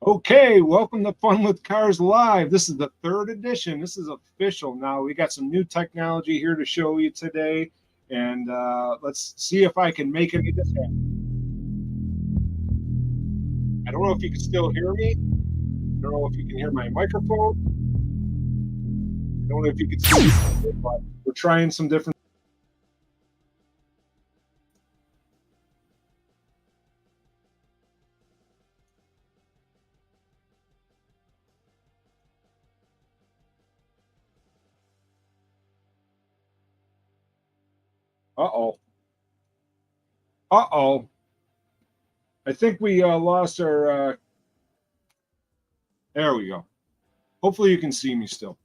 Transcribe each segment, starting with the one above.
Okay, welcome to Fun with Cars Live. This is the third edition. This is official now. We got some new technology here to show you today, and let's see if I can make any of this happen. I don't know if you can still hear me. I don't know if you can hear my microphone. I don't know if you can see me, but we're trying some different. Uh-oh. Uh-oh. I think we lost our... There we go. Hopefully you can see me still.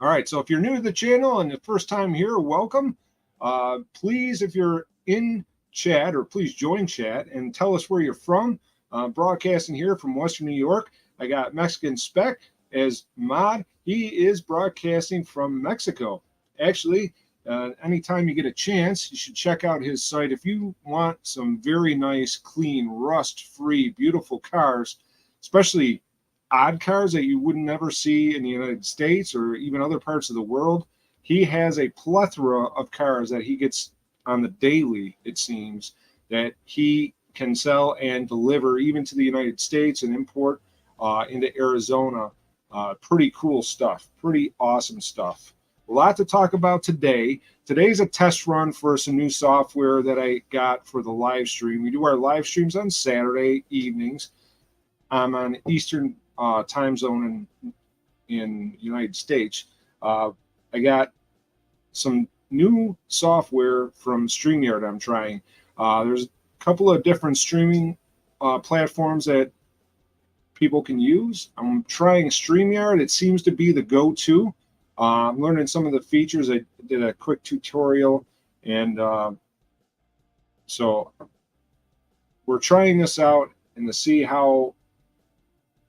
All right, so if you're new to the channel and the first time here, welcome. Please, if you're in chat, or please join chat and tell us where you're from. Broadcasting here from Western New York. I got Mexican Spec as mod. He is broadcasting from Mexico. Actually, anytime you get a chance, you should check out his site. If you want some very nice, clean, rust-free, beautiful cars, especially odd cars that you would never see in the United States or even other parts of the world. He has a plethora of cars that he gets on the daily, it seems, that he can sell and deliver even to the United States and import into Arizona. Pretty cool stuff, pretty awesome stuff. A lot to talk about today. Today's a test run for some new software that I got for the live stream. We do our live streams on Saturday evenings. I'm on Eastern time zone in United States. I got some new software from StreamYard I'm trying. There's a couple of different streaming platforms that people can use. I'm trying StreamYard. It seems to be the go-to. I'm learning some of the features. I did a quick tutorial, and so we're trying this out and to see how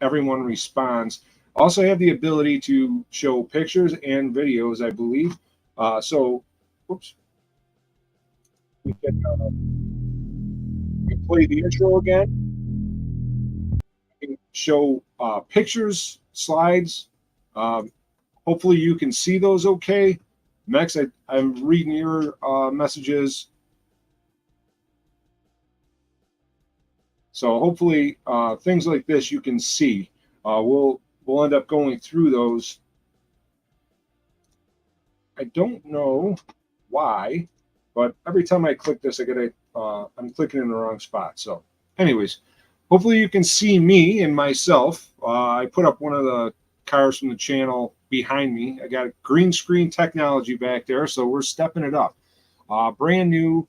everyone responds. Also have the ability to show pictures and videos, I believe. So, oops. We can play the intro again. We can show pictures, slides. Hopefully you can see those okay. Max, I'm reading your messages. So hopefully things like this you can see. We'll end up going through those. I don't know why, but every time I click this, I'm clicking in the wrong spot. So, anyways, hopefully you can see me and myself. I put up one of the cars from the channel behind me. I got green screen technology back there, so we're stepping it up. Brand new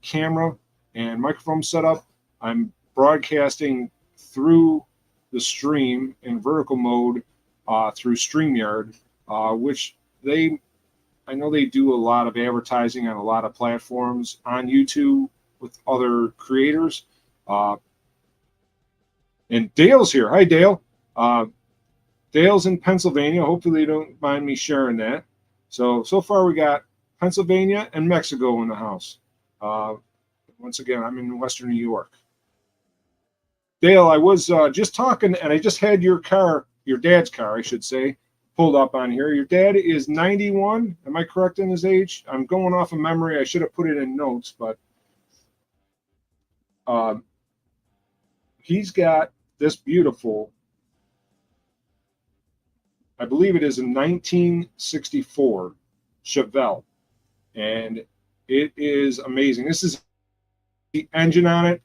camera and microphone setup. I'm broadcasting through the stream in vertical mode through StreamYard, which I know they do a lot of advertising on a lot of platforms on YouTube with other creators. And Dale's here. Hi, Dale. Dale's in Pennsylvania. Hopefully, they don't mind me sharing that. So far, we got Pennsylvania and Mexico in the house. Once again, I'm in Western New York. Dale, I was just talking, and I just had your dad's car, I should say, pulled up on here. Your dad is 91. Am I correct in his age? I'm going off of memory. I should have put it in notes, but he's got this beautiful, I believe it is a 1964 Chevelle, and it is amazing. This is the engine on it.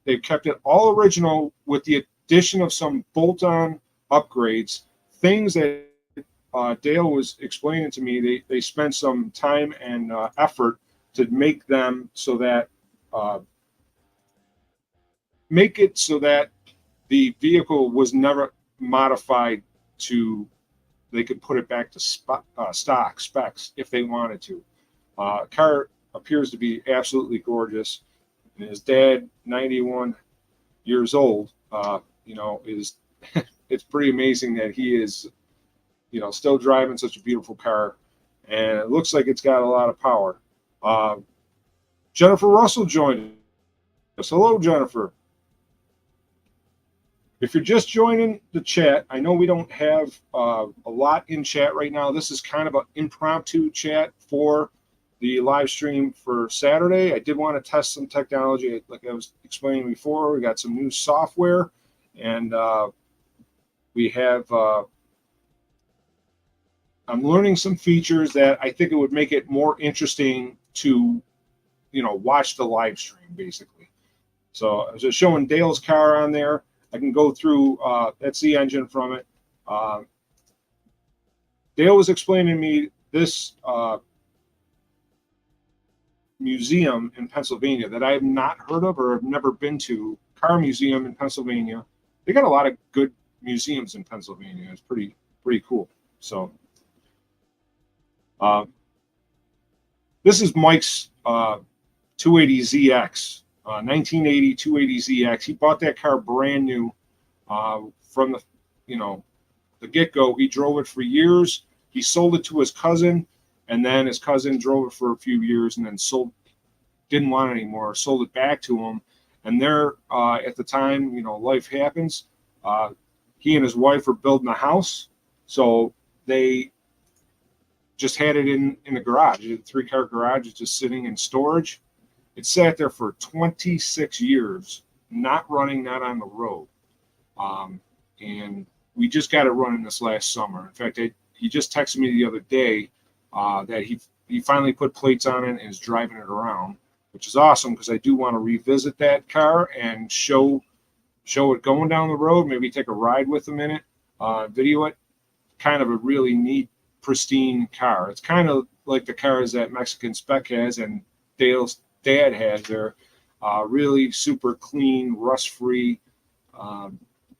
They've kept it all original with the addition of some bolt-on upgrades, things that Dale was explaining to me. They spent some time and effort to make them so that the vehicle was never modified to, they could put it back to stock specs if they wanted to. Car appears to be absolutely gorgeous. And his dad, 91 years old, is it's pretty amazing that he is, still driving such a beautiful car, and it looks like it's got a lot of power. Jennifer Russell joined us. Hello, Jennifer. If you're just joining the chat, I know we don't have a lot in chat right now. This is kind of an impromptu chat for the live stream for Saturday. I did want to test some technology. Like I was explaining before, we got some new software, and we have I'm learning some features that I think it would make it more interesting to, watch the live stream, basically. So I was just showing Dale's car on there. I can go through, that's the engine from it. Dale was explaining to me this museum in Pennsylvania that I have not heard of or have never been to, car museum in Pennsylvania. They got a lot of good museums in Pennsylvania. It's pretty cool. So this is Mike's 280ZX, 1980 280ZX. He bought that car brand new from the get-go. He drove it for years. He sold it to his cousin, and then his cousin drove it for a few years and then didn't want it anymore, sold it back to him. And there, at the time, life happens. He and his wife were building a house, so they just had it in the garage. A 3-car garage is just sitting in storage. It sat there for 26 years, not running, not on the road. And we just got it running this last summer. In fact, he just texted me the other day that he finally put plates on it and is driving it around, which is awesome because I do want to revisit that car and show it going down the road, maybe take a ride with him in it, video it. Kind of a really neat, pristine car. It's kind of like the cars that Mexican Spec has and Dale's dad has. They're really super clean, rust-free,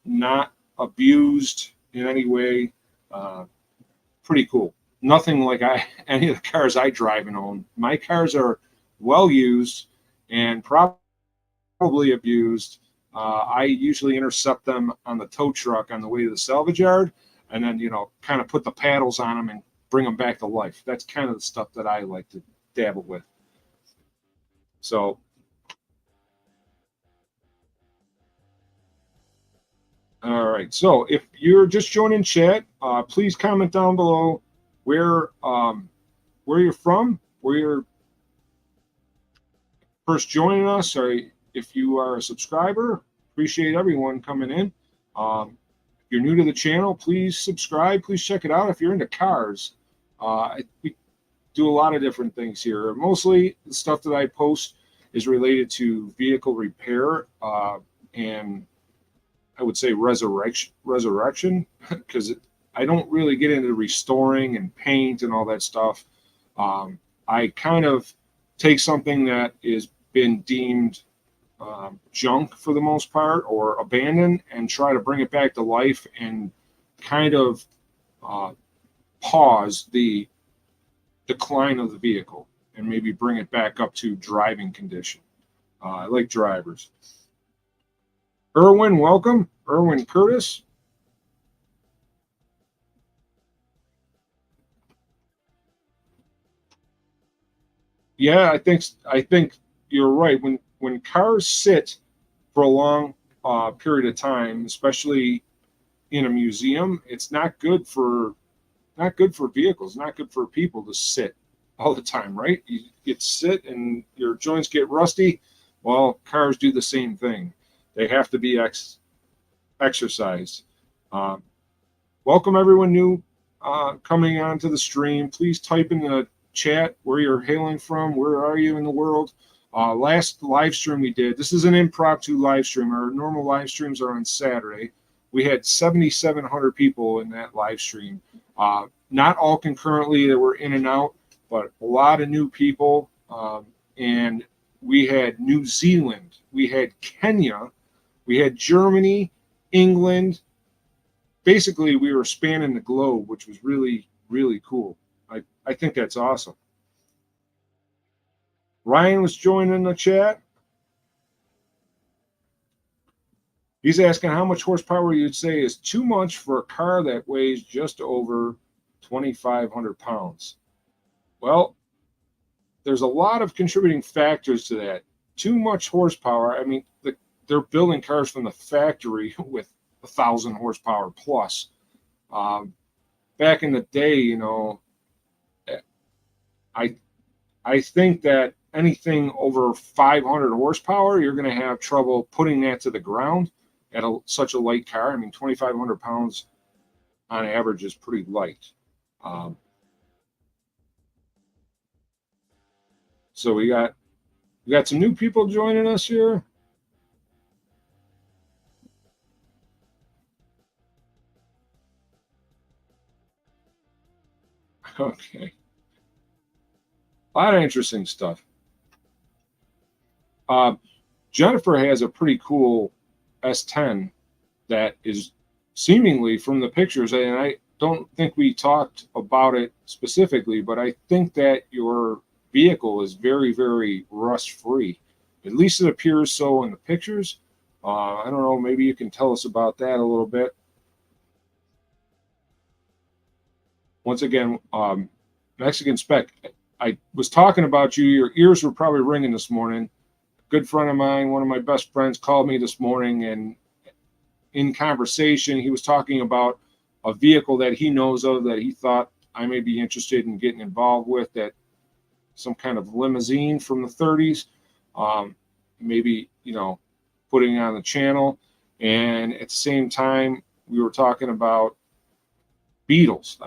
not abused in any way. Pretty cool. Nothing like any of the cars I drive and own. My cars are well used and probably abused. I usually intercept them on the tow truck on the way to the salvage yard, and then, kind of put the paddles on them and bring them back to life. That's kind of the stuff that I like to dabble with. So, all right. So if you're just joining chat, please comment down below where you're from, where you're first joining us, or if you are a subscriber. Appreciate everyone coming in. If you're new to the channel, please subscribe. Please check it out. If you're into cars, we do a lot of different things here. Mostly the stuff that I post is related to vehicle repair and I would say resurrection, because I don't really get into restoring and paint and all that stuff. I kind of take something that is been deemed junk for the most part or abandoned and try to bring it back to life and kind of pause the decline of the vehicle and maybe bring it back up to driving condition. I like drivers. Erwin, welcome. Erwin Curtis. Yeah, I think you're right. When cars sit for a long period of time, especially in a museum, it's not good for vehicles, not good for people to sit all the time, right? You sit and your joints get rusty. Well, cars do the same thing. They have to be exercised. Welcome everyone new coming onto the stream. Please type in the chat where you're hailing from. Where are you in the world? Last live stream we did, this is an impromptu live stream. Our normal live streams are on Saturday. We had 7,700 people in that live stream. Not all concurrently, they were in and out, but a lot of new people. And we had New Zealand, we had Kenya, we had Germany, England. Basically, we were spanning the globe, which was really, really cool. I think that's awesome. Ryan was joining the chat. He's asking how much horsepower you'd say is too much for a car that weighs just over 2,500 pounds. Well, there's a lot of contributing factors to that. Too much horsepower. I mean, they're building cars from the factory with 1,000 horsepower plus. Back in the day, you know, I think that anything over 500 horsepower, you're going to have trouble putting that to the ground at such a light car. I mean, 2,500 pounds on average is pretty light. So we got some new people joining us here. Okay. A lot of interesting stuff. Jennifer has a pretty cool S10 that is seemingly, from the pictures, and I don't think we talked about it specifically, but I think that your vehicle is very, very rust-free. At least it appears so in the pictures. I don't know, maybe you can tell us about that a little bit. Once again, Mexican Spec, I was talking about you. Your ears were probably ringing this morning. A good friend of mine, one of my best friends, called me this morning, and in conversation, he was talking about a vehicle that he knows of that he thought I may be interested in getting involved with, that some kind of limousine from the 30s, maybe, you know, putting on the channel. And at the same time, we were talking about Beetles,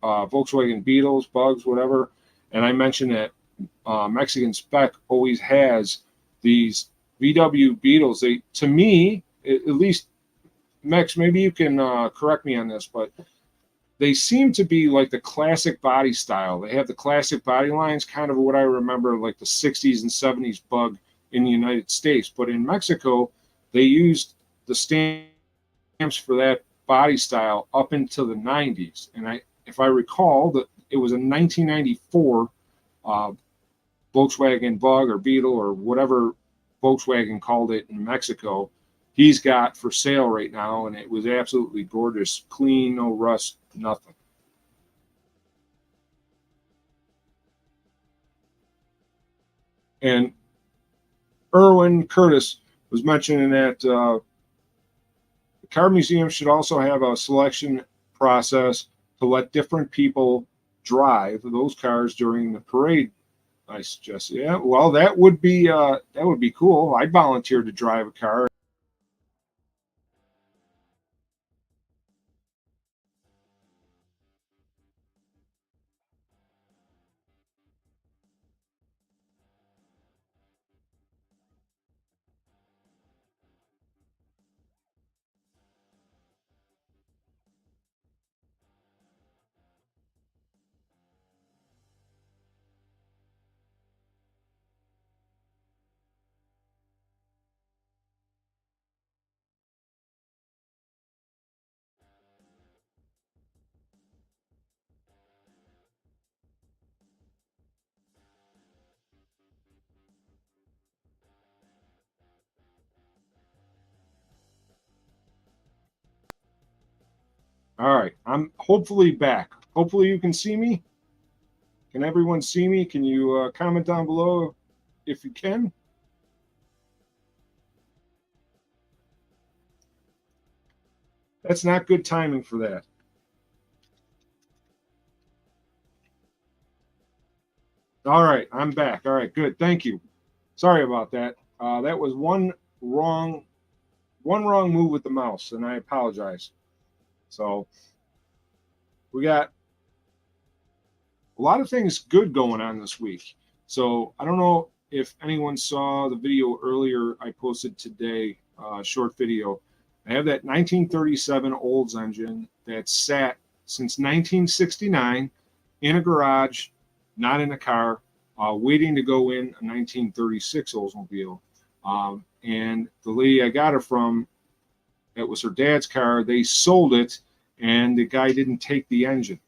Volkswagen Beetles, Bugs, whatever. And I mentioned that Mexican Spec always has these VW Beetles. They, to me, at least, Mex, maybe you can correct me on this, but they seem to be like the classic body style. They have the classic body lines, kind of what I remember, like the 60s and 70s Bug in the United States. But in Mexico, they used the stamps for that body style up into the 90s. And if I recall, that it was a 1994 Volkswagen Bug or Beetle or whatever Volkswagen called it in Mexico, he's got for sale right now, and it was absolutely gorgeous, clean, no rust, nothing. And Erwin Curtis was mentioning that the car museum should also have a selection process to let different people drive those cars during the parade. I suggest, yeah, well, that would be cool. I'd volunteer to drive a car. All right, I'm hopefully back. Hopefully you can see me. Can everyone see me? Can you comment down below if you can? That's not good timing for that. All right, I'm back. All right, good. Thank you. Sorry about that. That was one wrong move with the mouse, and I apologize. So we got a lot of things good going on this week. So I don't know if anyone saw the video earlier I posted today, short video. I have that 1937 Olds engine that sat since 1969 in a garage, not in a car, waiting to go in a 1936 Oldsmobile. And the lady I got it from, it was her dad's car. They sold it, and the guy didn't take the engine.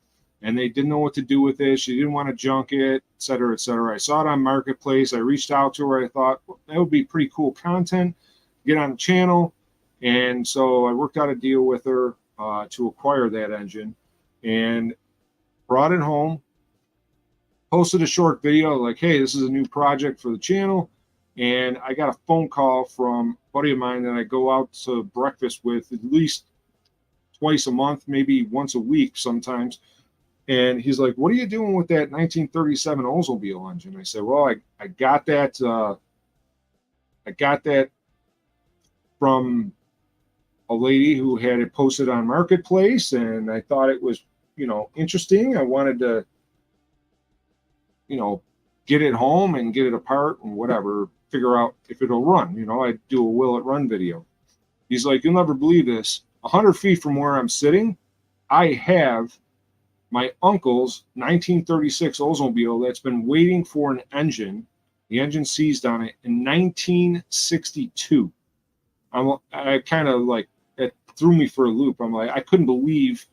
And they didn't know what to do with it. She didn't want to junk it, et cetera, et cetera. I saw it on Marketplace. I reached out to her. I thought, well, that would be pretty cool content, get on the channel. And so I worked out a deal with her to acquire that engine and brought it home, posted a short video like, hey, this is a new project for the channel. And I got a phone call from a buddy of mine that I go out to breakfast with at least twice a month, maybe once a week sometimes. And he's like, what are you doing with that 1937 Oldsmobile engine? I said, well, I got that from a lady who had it posted on Marketplace, and I thought it was, interesting. I wanted to, get it home and get it apart and whatever, figure out if it'll run. I do a will it run video. He's like, you'll never believe this. 100 feet from where I'm sitting, I have my uncle's 1936 Oldsmobile that's been waiting for an engine. The engine seized on it in 1962. I kind of like, it threw me for a loop. I'm like, I couldn't believe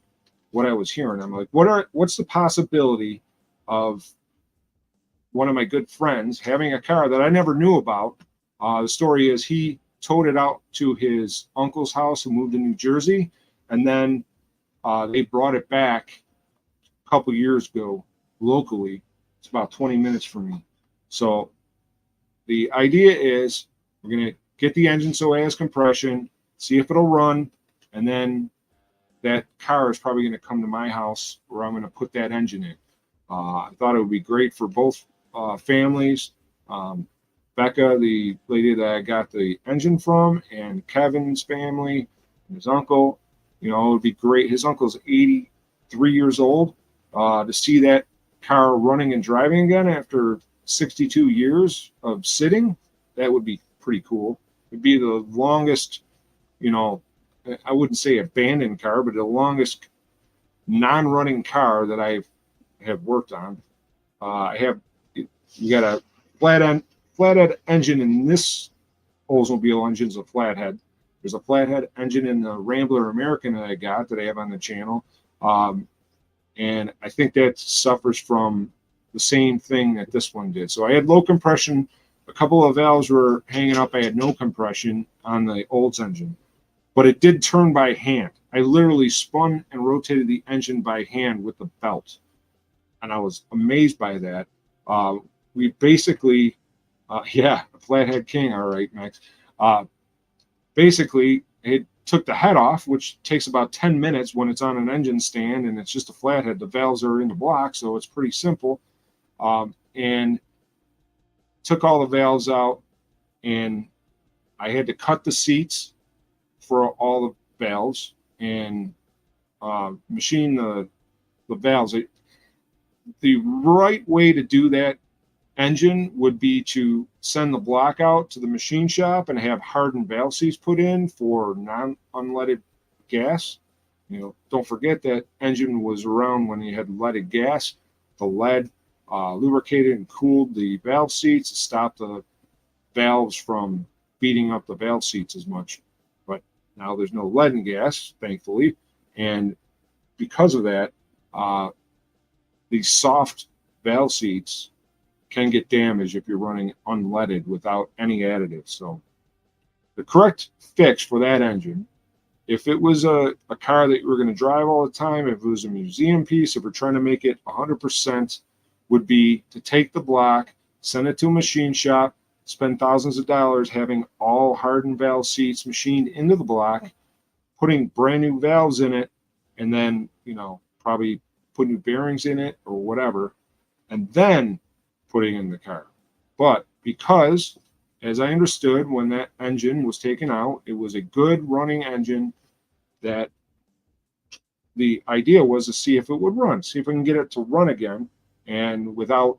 what I was hearing. I'm like, what's the possibility of one of my good friends having a car that I never knew about? The story is he towed it out to his uncle's house who moved to New Jersey, and then they brought it back a couple years ago locally. It's about 20 minutes from me. So the idea is we're going to get the engine so it has compression, see if it'll run, and then that car is probably going to come to my house where I'm going to put that engine in. I thought it would be great for both families. Becca, the lady that I got the engine from, and Kevin's family, and his uncle. It would be great. His uncle's 83 years old. To see that car running and driving again after 62 years of sitting, that would be pretty cool. It'd be the longest, I wouldn't say abandoned car, but the longest non-running car that I have worked on. You got a flathead engine in this Oldsmobile engine's a flathead. There's a flathead engine in the Rambler American that I have on the channel. And I think that suffers from the same thing that this one did. So I had low compression. A couple of valves were hanging up. I had no compression on the Olds engine, but it did turn by hand. I literally spun and rotated the engine by hand with the belt. And I was amazed by that. We basically, a flathead king. All right, Max. Basically, it took the head off, which takes about 10 minutes when it's on an engine stand and it's just a flathead. The valves are in the block, so it's pretty simple. And took all the valves out, and I had to cut the seats for all the valves and machine the valves. The right way to do that engine would be to send the block out to the machine shop and have hardened valve seats put in for non-unleaded gas. Don't forget that engine was around when you had leaded gas. The lead lubricated and cooled the valve seats to stop the valves from beating up the valve seats as much. But now there's no lead in gas, thankfully. And because of that, these soft valve seats can get damaged if you're running unleaded without any additives. So the correct fix for that engine, if it was a car that you were going to drive all the time, if it was a museum piece, if we're trying to make it 100%, would be to take the block, send it to a machine shop, spend thousands of dollars having all hardened valve seats machined into the block, putting brand new valves in it, and then, probably put new bearings in it or whatever, and then putting in the car. But because, as I understood, when that engine was taken out, it was a good running engine that the idea was to see if it would run, see if we can get it to run again, and without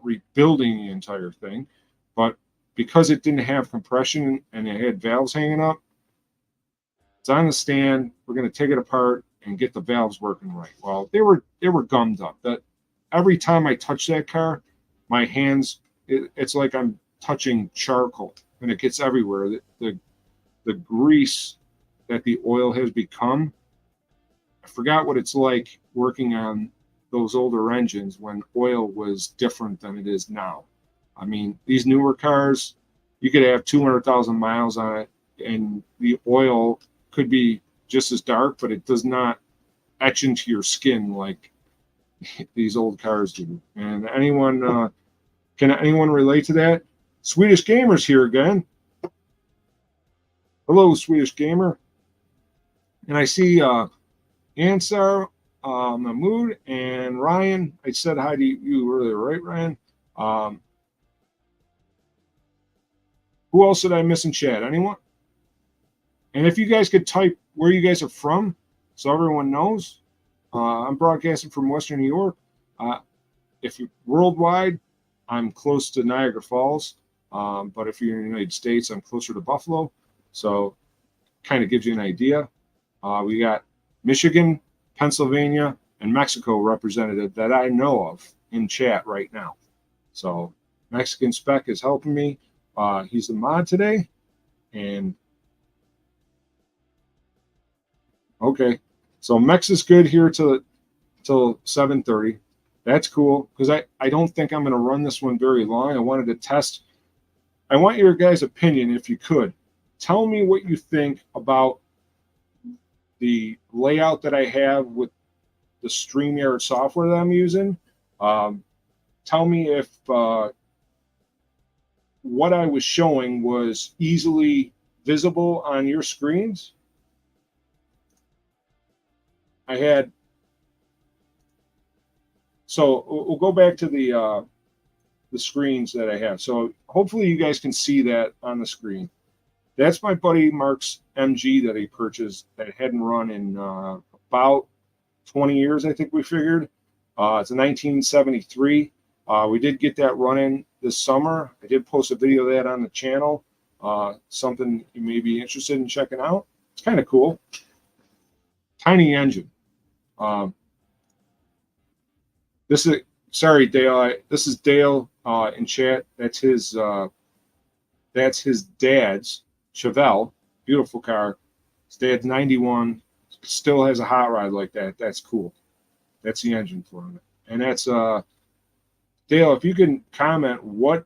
rebuilding the entire thing. But because it didn't have compression and it had valves hanging up, it's on the stand. We're going to take it apart and get the valves working right. Well, they were gummed up. That every time I touch that car, my hands, it's like I'm touching charcoal, and it gets everywhere. The grease that the oil has become, I forgot what it's like working on those older engines when oil was different than it is now. I mean, these newer cars, you could have 200,000 miles on it, and the oil could be just as dark, but it does not etch into your skin like these old cars do. And can anyone relate to that? Swedish Gamer's here again. Hello, Swedish Gamer. And I see Ansar, Mahmood, and Ryan. I said hi to you earlier, right, Ryan? Who else did I miss in chat? Anyone? And if you guys could type where you guys are from so everyone knows. I'm broadcasting from Western New York. If you're worldwide, I'm close to Niagara Falls. But if you're in the United States, I'm closer to Buffalo. So kind of gives you an idea. We got Michigan, Pennsylvania, and Mexico represented that I know of in chat right now. So Mexican Spec is helping me. He's the mod today. And okay. So Mex is good here till 7:30. That's cool because I don't think I'm going to run this one very long. I wanted to test. I want your guys' opinion, if you could. Tell me what you think about the layout that I have with the StreamYard software that I'm using. Tell me if what I was showing was easily visible on your screens. I had, so we'll go back to the screens that I have. So hopefully you guys can see that on the screen. That's my buddy Mark's MG that he purchased that hadn't run in about 20 years, I think we figured. It's a 1973. We did get that running this summer. I did post a video of that on the channel. Something you may be interested in checking out. It's kind of cool. Tiny engine. This is, sorry, Dale. This is Dale in chat. That's his dad's Chevelle. Beautiful car. His dad's 91. Still has a hot rod like that. That's cool. That's the engine for him. And that's Dale, if you can comment what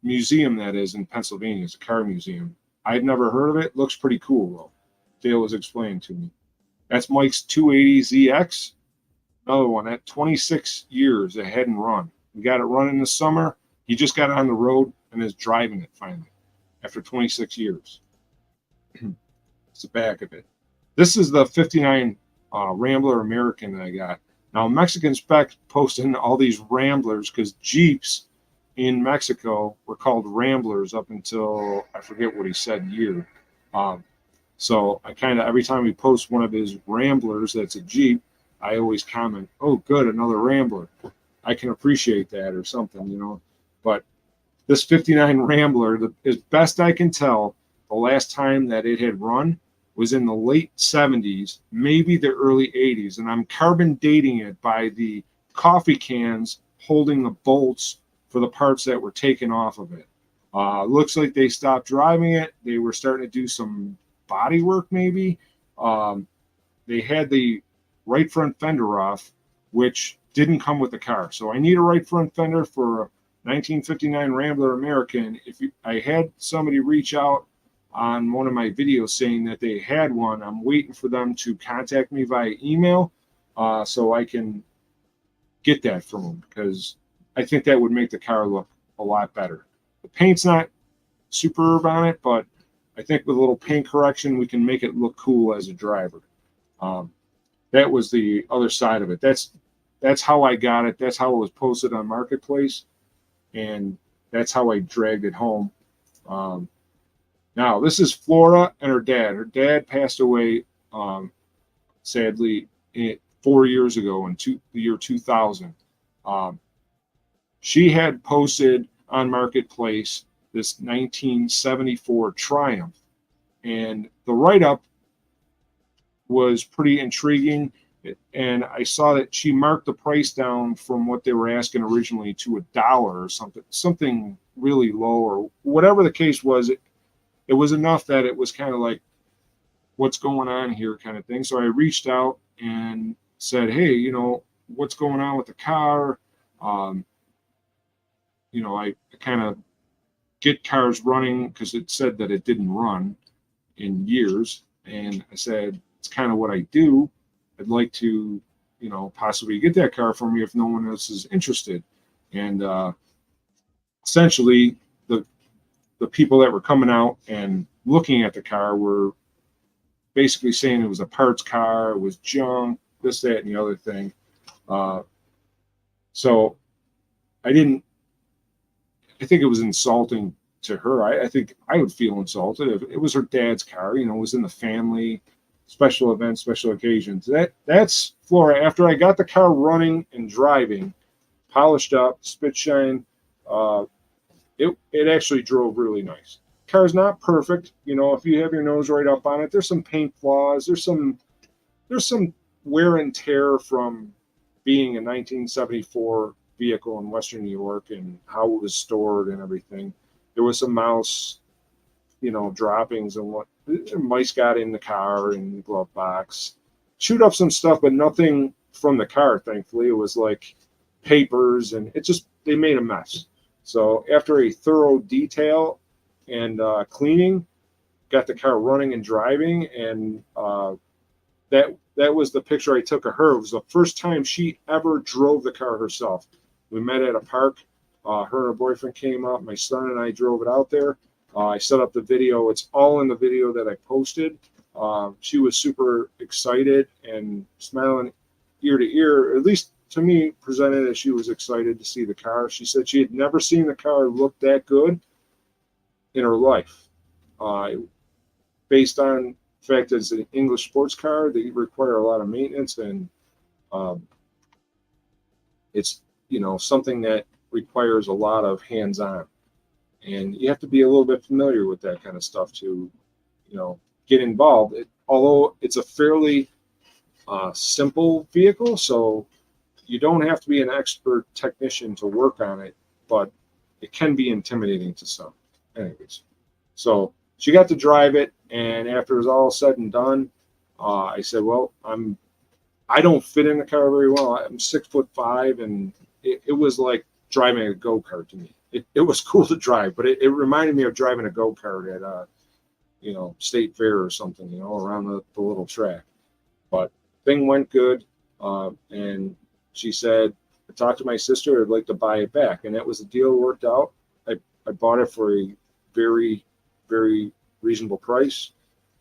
museum that is in Pennsylvania. It's a car museum. I've never heard of it. Looks pretty cool though. Dale was explaining to me. That's Mike's 280ZX. Another one at 26 years it hadn't run. We got it running this summer. He just got on the road and is driving it finally after 26 years. It's the back of it. This is the 59 Rambler American that I got. Now, Mexican Spec posting all these Ramblers because Jeeps in Mexico were called Ramblers up until, I forget what he said year. So I kind of, every time he posts one of his Ramblers that's a Jeep, I always comment, oh, good, another Rambler. I can appreciate that or something, you know. But this 59 Rambler, as best I can tell, the last time that it had run was in the late 70s, maybe the early 80s. And I'm carbon dating it by the coffee cans holding the bolts for the parts that were taken off of it. Looks like they stopped driving it. They were starting to do some body work maybe. They had the right front fender off, which didn't come with the car. So I need a right front fender for a 1959 Rambler American. I had somebody reach out on one of my videos saying that they had one. I'm waiting for them to contact me via email so I can get that from them because I think that would make the car look a lot better. The paint's not superb on it, but I think with a little paint correction, we can make it look cool as a driver. That was the other side of it. That's how I got it. That's how it was posted on Marketplace, and that's how I dragged it home. Now, this is Flora and her dad. Her dad passed away, sadly, 4 years ago in the year 2000. She had posted on Marketplace this 1974 Triumph, and the write-up was pretty intriguing, and I saw that she marked the price down from what they were asking originally to $1 or something really low, or whatever the case was. It was enough that it was kind of like, what's going on here kind of thing. So I reached out and said, hey, you know, what's going on with the car? You know, I kind of get cars running because it said that it didn't run in years. And I said, it's kind of what I do. I'd like to, you know, possibly get that car for me if no one else is interested. And essentially, the people that were coming out and looking at the car were basically saying it was a parts car, it was junk, this, that, and the other thing. So I think it was insulting to her. I think I would feel insulted if it was her dad's car, it was in the family, special events, special occasions. That's Flora. After I got the car running and driving, polished up, spit shine, it actually drove really nice. Car's not perfect, if you have your nose right up on it, there's some paint flaws, there's some wear and tear from being a 1974 vehicle in Western New York and how it was stored and everything. There was some mouse, droppings and what mice got in the car and the glove box, chewed up some stuff, but nothing from the car. Thankfully, it was like papers, and they made a mess. So after a thorough detail and cleaning, got the car running and driving, and that was the picture I took of her. It was the first time she ever drove the car herself. We met at a park. Her and her boyfriend came up. My son and I drove it out there. I set up the video. It's all in the video that I posted. She was super excited and smiling ear to ear, at least to me, presented as she was excited to see the car. She said she had never seen the car look that good in her life. Based on the fact that it's an English sports car, they require a lot of maintenance, and it's something that requires a lot of hands-on, and you have to be a little bit familiar with that kind of stuff to get involved. Although it's a fairly simple vehicle, so you don't have to be an expert technician to work on it, but it can be intimidating to some. Anyways, so she got to drive it, and after it was all said and done, I said, well, I don't fit in the car very well. I'm 6'5", and it was like driving a go-kart to me. It was cool to drive, but it reminded me of driving a go-kart at State Fair or something, around the little track. But thing went good, and she said, I talked to my sister, I'd like to buy it back, and that was the deal worked out. I bought it for a very, very reasonable price,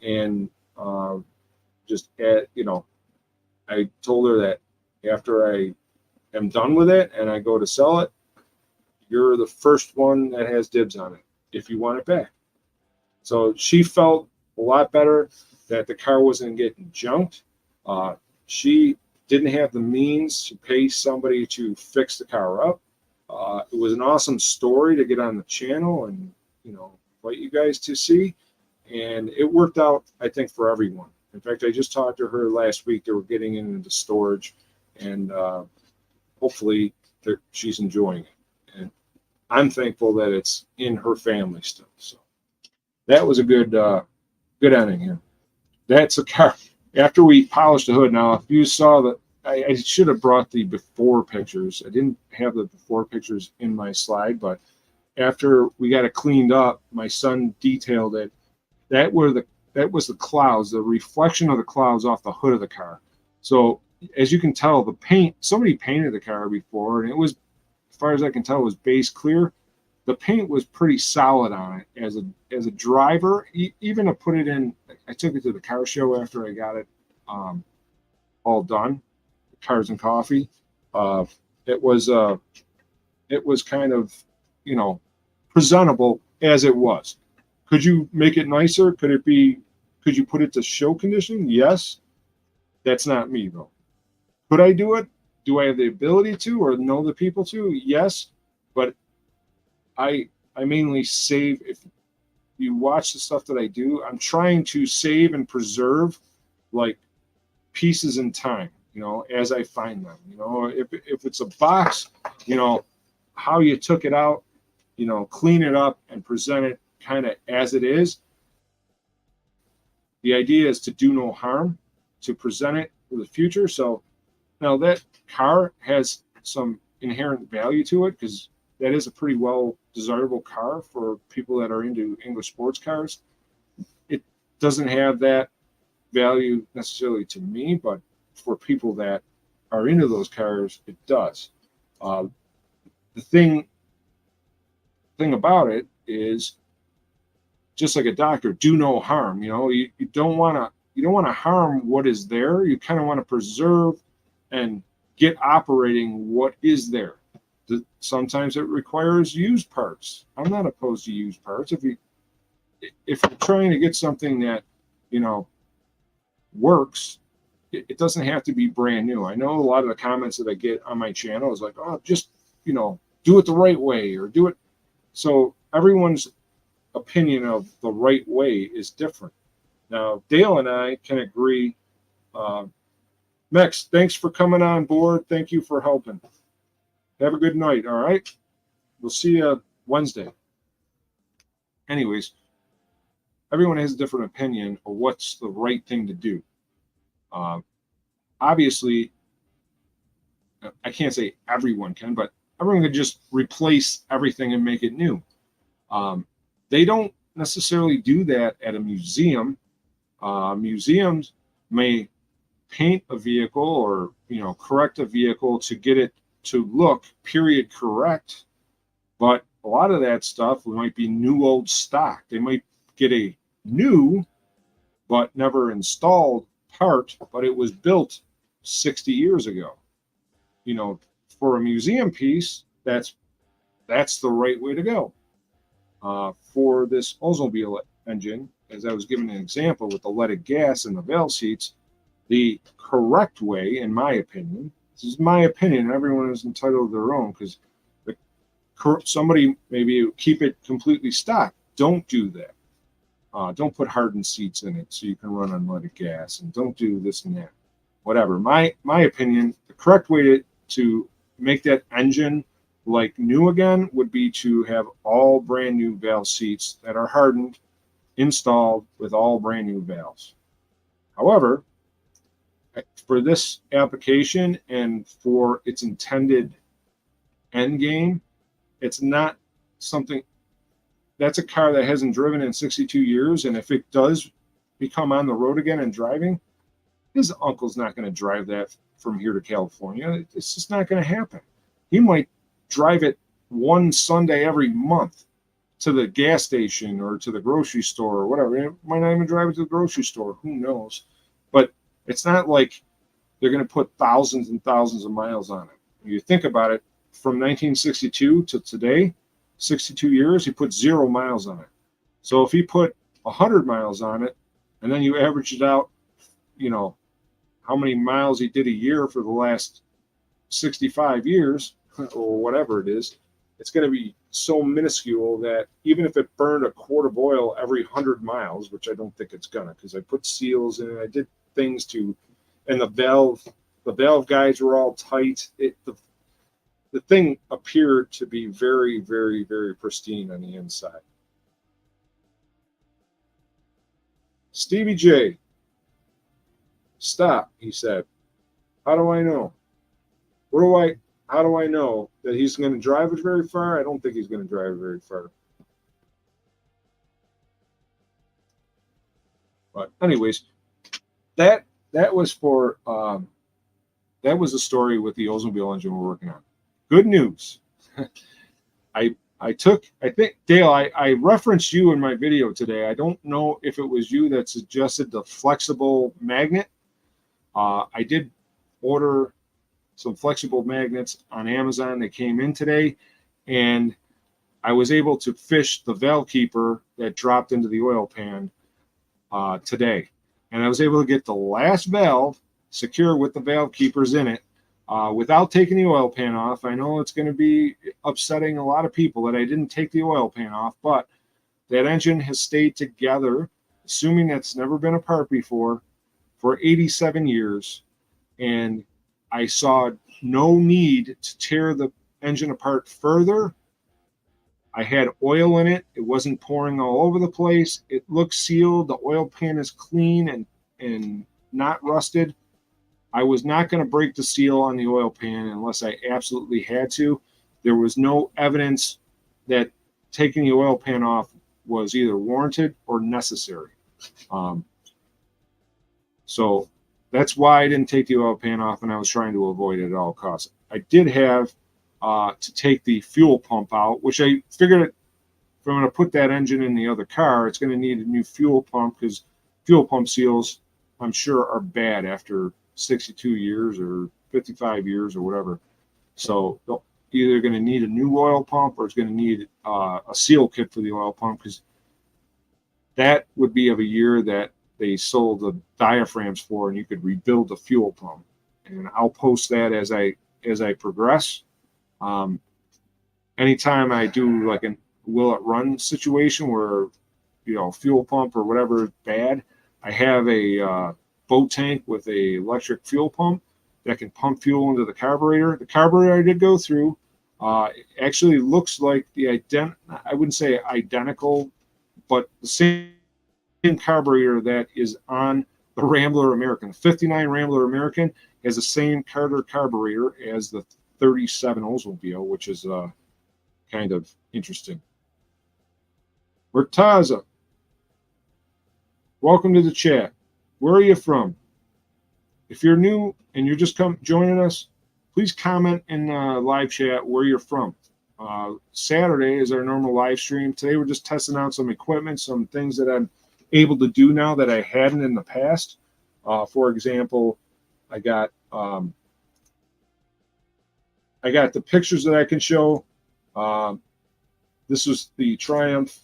and I told her that after I am done with it and I go to sell it, you're the first one that has dibs on it if you want it back. So she felt a lot better that the car wasn't getting junked. She didn't have the means to pay somebody to fix the car up. It was an awesome story to get on the channel and invite you guys to see, and it worked out, I think, for everyone. In fact, I just talked to her last week. They were getting into storage, and hopefully she's enjoying it. And I'm thankful that it's in her family still. So that was a good ending here. That's a car. After we polished the hood, now if you saw that, I should have brought the before pictures. I didn't have the before pictures in my slide, but after we got it cleaned up, my son detailed it. That was the clouds, the reflection of the clouds off the hood of the car. So as you can tell, the paint, somebody painted the car before, and it was, as far as I can tell, it was base clear. The paint was pretty solid on it. As a driver, even to put it in, I took it to the car show after I got it all done, Cars and Coffee. It was kind of, presentable as it was. Could you make it nicer? Could you put it to show condition? Yes. That's not me, though. Could I do it? Do I have the ability to, or know the people to? Yes. But I mainly save. If you watch the stuff that I do, I'm trying to save and preserve like pieces in time, as I find them. If it's a box, how you took it out, clean it up and present it kind of as it is. The idea is to do no harm, to present it for the future. So now that car has some inherent value to it, because that is a pretty well desirable car for people that are into English sports cars. It doesn't have that value necessarily to me, but for people that are into those cars, it does. The thing about it is, just like a doctor, do no harm. You don't want to to harm what is there. You kind of want to preserve and get operating what is there. Sometimes it requires used parts. I'm not opposed to used parts. If you're trying to get something that, works, it doesn't have to be brand new. I know a lot of the comments that I get on my channel is like, oh, just, do it the right way or do it. So everyone's opinion of the right way is different. Now, Dale and I can agree. Mex, thanks for coming on board. Thank you for helping. Have a good night. All right. We'll see you Wednesday. Anyways, everyone has a different opinion of what's the right thing to do. Obviously, I can't say everyone can, but everyone can just replace everything and make it new. They don't necessarily do that at a museum. Museums may paint a vehicle or, correct a vehicle to get it to look period correct. But a lot of that stuff might be new old stock. They might get a new but never installed part, but it was built 60 years ago. For a museum piece, that's the right way to go. For this Oldsmobile engine, as I was giving an example with the leaded gas and the valve seats, the correct way, in my opinion, this is my opinion, everyone is entitled to their own, because somebody maybe keep it completely stock. Don't do that. Don't put hardened seats in it so you can run unleaded gas, and don't do this and that. Whatever. My opinion, the correct way to make that engine like new again would be to have all brand new valve seats that are hardened, installed with all brand new valves. However, for this application and for its intended end game, it's not something. That's a car that hasn't driven in 62 years, and if it does become on the road again and driving, his uncle's not going to drive that from here to California. It's just not going to happen. He might drive it one Sunday every month to the gas station or to the grocery store or whatever. It might not even drive it to the grocery store. Who knows? But it's not like they're going to put thousands and thousands of miles on it. When you think about it, from 1962 to today, 62 years, he put 0 miles on it. So if he put 100 miles on it, and then you average it out, how many miles he did a year for the last 65 years, or whatever it is, it's going to be so minuscule that even if it burned a quart of oil every 100 miles, which I don't think it's going to, because I put seals in it, I did things to, and the valve guides were all tight. The thing appeared to be very, very, very pristine on the inside. Stevie J, stop, he said. How do I know? How do I know that he's going to drive it very far? I don't think he's going to drive it very far. But anyways, that was for that was the story with the Oldsmobile engine we're working on. Good news. I think, Dale, I referenced you in my video today. I don't know if it was you that suggested the flexible magnet. I did order some flexible magnets on Amazon. They came in today, and I was able to fish the valve keeper that dropped into the oil pan today. And I was able to get the last valve secure with the valve keepers in it without taking the oil pan off. I know it's going to be upsetting a lot of people that I didn't take the oil pan off, but that engine has stayed together, assuming that's never been apart before, for 87 years. And I saw no need to tear the engine apart further. I had oil in it. It wasn't pouring all over the place. It looks sealed. The oil pan is clean and not rusted. I was not going to break the seal on the oil pan unless I absolutely had to. There was no evidence that taking the oil pan off was either warranted or necessary. So that's why I didn't take the oil pan off, and I was trying to avoid it at all costs. I did have to take the fuel pump out, which I figured if I'm going to put that engine in the other car, it's going to need a new fuel pump because fuel pump seals I'm sure, are bad after 62 years or 55 years or whatever. So they're either going to need a new oil pump or it's going to need a seal kit for the oil pump, because that would be of a year that they sold the diaphragms for, and you could rebuild the fuel pump. And I'll post that as I progress. Anytime I do like an will it run situation where, you know, fuel pump or whatever is bad, I have a boat tank with a electric fuel pump that can pump fuel into the carburetor. The carburetor I did go through actually looks like I wouldn't say identical, but the same carburetor that is on the Rambler American. The 59 Rambler American has the same carburetor as the 37 Oldsmobile, which is kind of interesting. Murtaza, welcome to the chat. Where are you from? If you're new and you're just joining us, please comment in live chat where you're from. Saturday is our normal live stream. Today we're just testing out some equipment, some things that I'm able to do now that I hadn't in the past. For example, I got the pictures that I can show. This was the Triumph.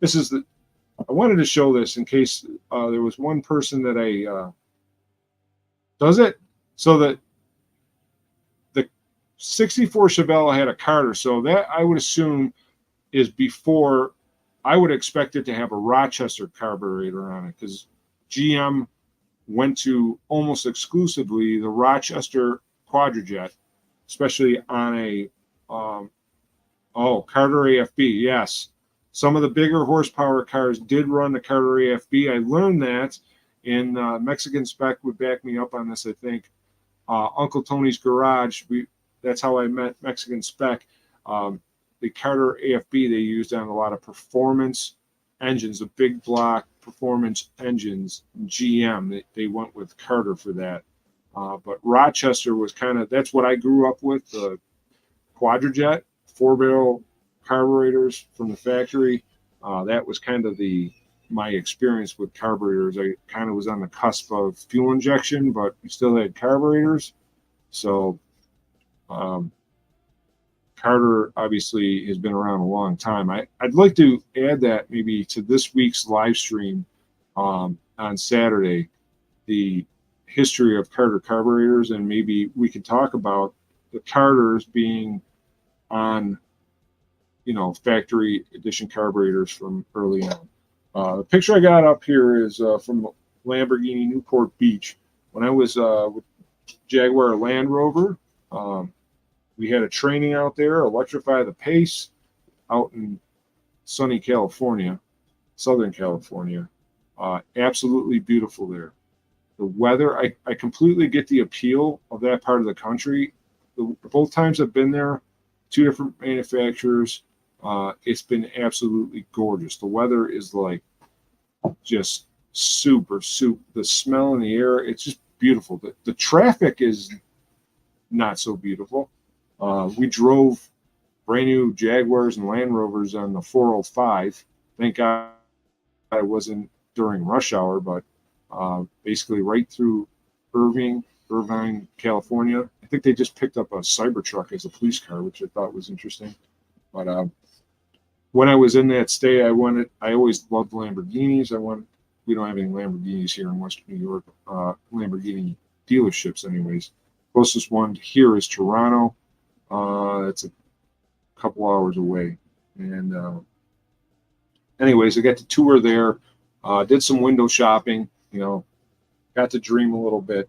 I wanted to show this in case there was one person that does it. So that the 64 Chevelle had a Carter, so that I would assume is before. I would expect it to have a Rochester carburetor on it, because GM went to almost exclusively the Rochester Quadrajet, especially on a Carter AFB. Yes, some of the bigger horsepower cars did run the Carter AFB. I learned that, in Mexican Spec would back me up on this, I think. Uncle Tony's Garage, that's how I met Mexican Spec. The Carter AFB they used on a lot of performance engines, the big block performance engines. GM, they went with Carter for that. But Rochester was that's what I grew up with, the Quadrajet, 4-barrel carburetors from the factory. That was kind of my experience with carburetors. I kind of was on the cusp of fuel injection, but we still had carburetors. So Carter obviously has been around a long time. I'd like to add that maybe to this week's live stream on Saturday, the history of Carter carburetors, and maybe we could talk about the Carters being on, factory edition carburetors from early on. The picture I got up here is from Lamborghini Newport Beach. When I was with Jaguar Land Rover, we had a training out there, Electrify the Pace, out in sunny California, Southern California. Absolutely beautiful there. The weather, I completely get the appeal of that part of the country. Both times I've been there, two different manufacturers, it's been absolutely gorgeous. The weather is like just super. The smell in the air, it's just beautiful. The traffic is not so beautiful. We drove brand new Jaguars and Land Rovers on the 405. Thank God it wasn't during rush hour, but basically right through Irvine, California. I think they just picked up a Cybertruck as a police car, which I thought was interesting. But when I was in that state, I always loved Lamborghinis. We don't have any Lamborghinis here in Western New York, Lamborghini dealerships anyways. Closest one here is Toronto. It's a couple hours away. And anyways, I got to tour there, did some window shopping, got to dream a little bit.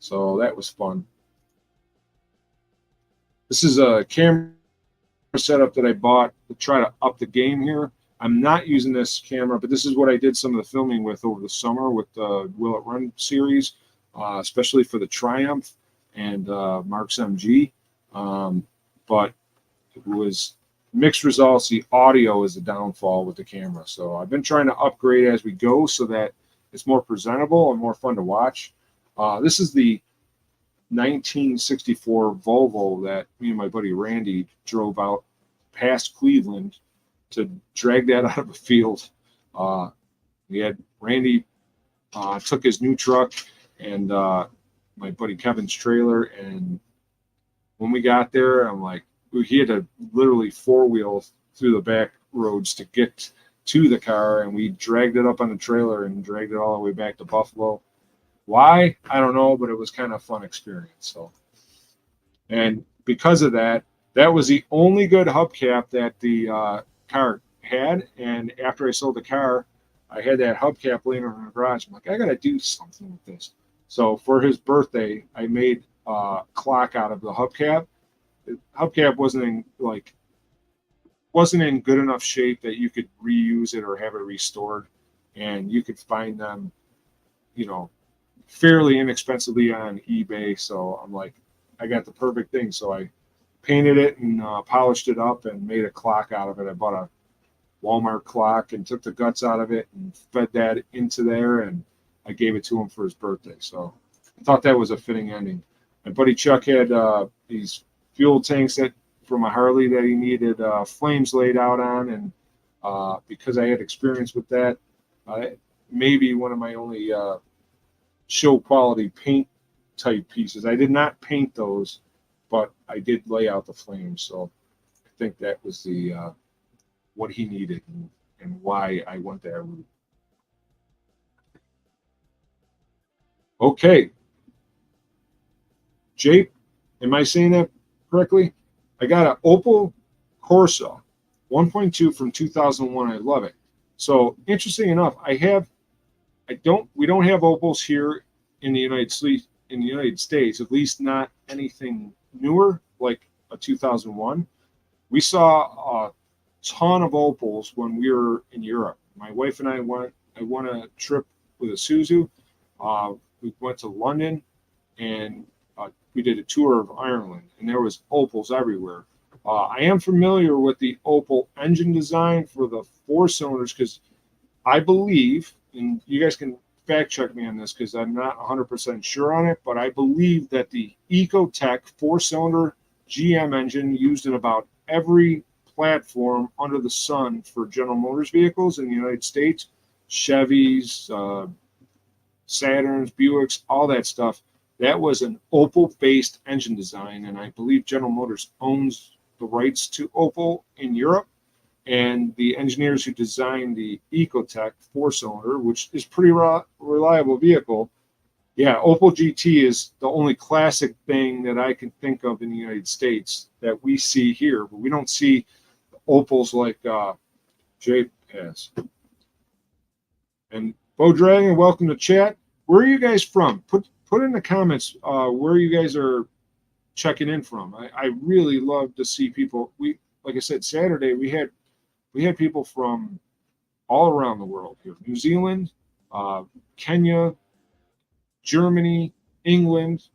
So that was fun. This is a camera setup that I bought to try to up the game here. I'm not using this camera, but this is what I did some of the filming with over the summer with the Will It Run series, especially for the Triumph and Mark's MG. But it was mixed results. The audio is the downfall with the camera. So I've been trying to upgrade as we go so that it's more presentable and more fun to watch. This is the 1964 Volvo that me and my buddy Randy drove out past Cleveland to drag that out of a field. We had Randy took his new truck and my buddy Kevin's trailer. And when we got there, I'm like, he had to literally four-wheel through the back roads to get to the car, and we dragged it up on the trailer and dragged it all the way back to Buffalo. Why? I don't know, but it was kind of a fun experience. So, and because of that, that was the only good hubcap that the car had. And after I sold the car, I had that hubcap laying around the garage. I'm like, I got to do something with this. So for his birthday, I made a clock out of the hubcap. The hubcap wasn't in good enough shape that you could reuse it or have it restored. And you could find them, fairly inexpensively on eBay. So I'm like, I got the perfect thing. So I painted it and polished it up and made a clock out of it. I bought a Walmart clock and took the guts out of it and fed that into there, and I gave it to him for his birthday. So I thought that was a fitting ending. My buddy Chuck had these fuel tanks that from a Harley that he needed flames laid out on, and because I had experience with that, maybe one of my only show quality paint type pieces. I did not paint those, but I did lay out the flames. So I think that was the what he needed and why I went that route. Okay. Jake, am I saying that correctly? I got an Opel Corsa 1.2 from 2001. I love it. So interesting enough, we don't have Opels here in the United States, at least not anything newer like a 2001. We saw a ton of Opels when we were in Europe. My wife and I went a trip with a Isuzu. We went to London and we did a tour of Ireland, and there was Opels everywhere. I am familiar with the Opel engine design for the four cylinders because I believe, and you guys can fact check me on this because I'm not 100% sure on it, but I believe that the Ecotec four-cylinder GM engine used in about every platform under the sun for General Motors vehicles in the United States, Chevys, Saturns, Buicks, all that stuff, that was an Opel-based engine design, and I believe General Motors owns the rights to Opel in Europe. And the engineers who designed the Ecotec four-cylinder, which is pretty reliable vehicle, yeah, Opel GT is the only classic thing that I can think of in the United States that we see here, but we don't see Opels like Jake has. And Bo Dragon, welcome to chat. Where are you guys from? Put in the comments where you guys are checking in from. I really love to see people. Like I said, Saturday we had people from all around the world here. New Zealand, Kenya, Germany, England,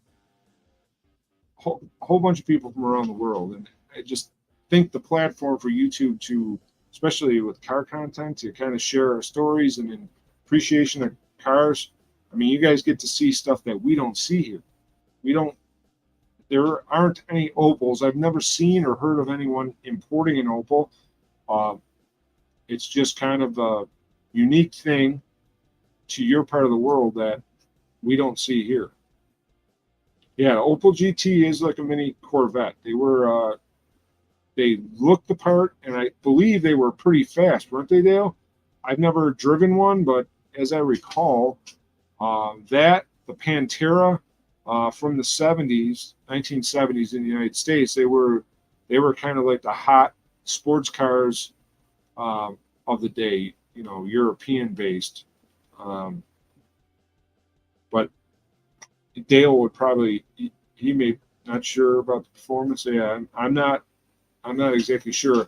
whole bunch of people from around the world. And I just think the platform for YouTube to, especially with car content, to kind of share our stories and an appreciation of cars. I mean, you guys get to see stuff that we don't see here. There aren't any Opels. I've never seen or heard of anyone importing an Opel. It's just kind of a unique thing to your part of the world that we don't see here. Yeah, Opel GT is like a mini Corvette. They looked the part, and I believe they were pretty fast, weren't they, Dale? I've never driven one, but as I recall, the Pantera from the 1970s in the United States, they were kind of like the hot sports cars of the day, European based. But Dale would probably, he may not sure about the performance. Yeah, I'm not exactly sure.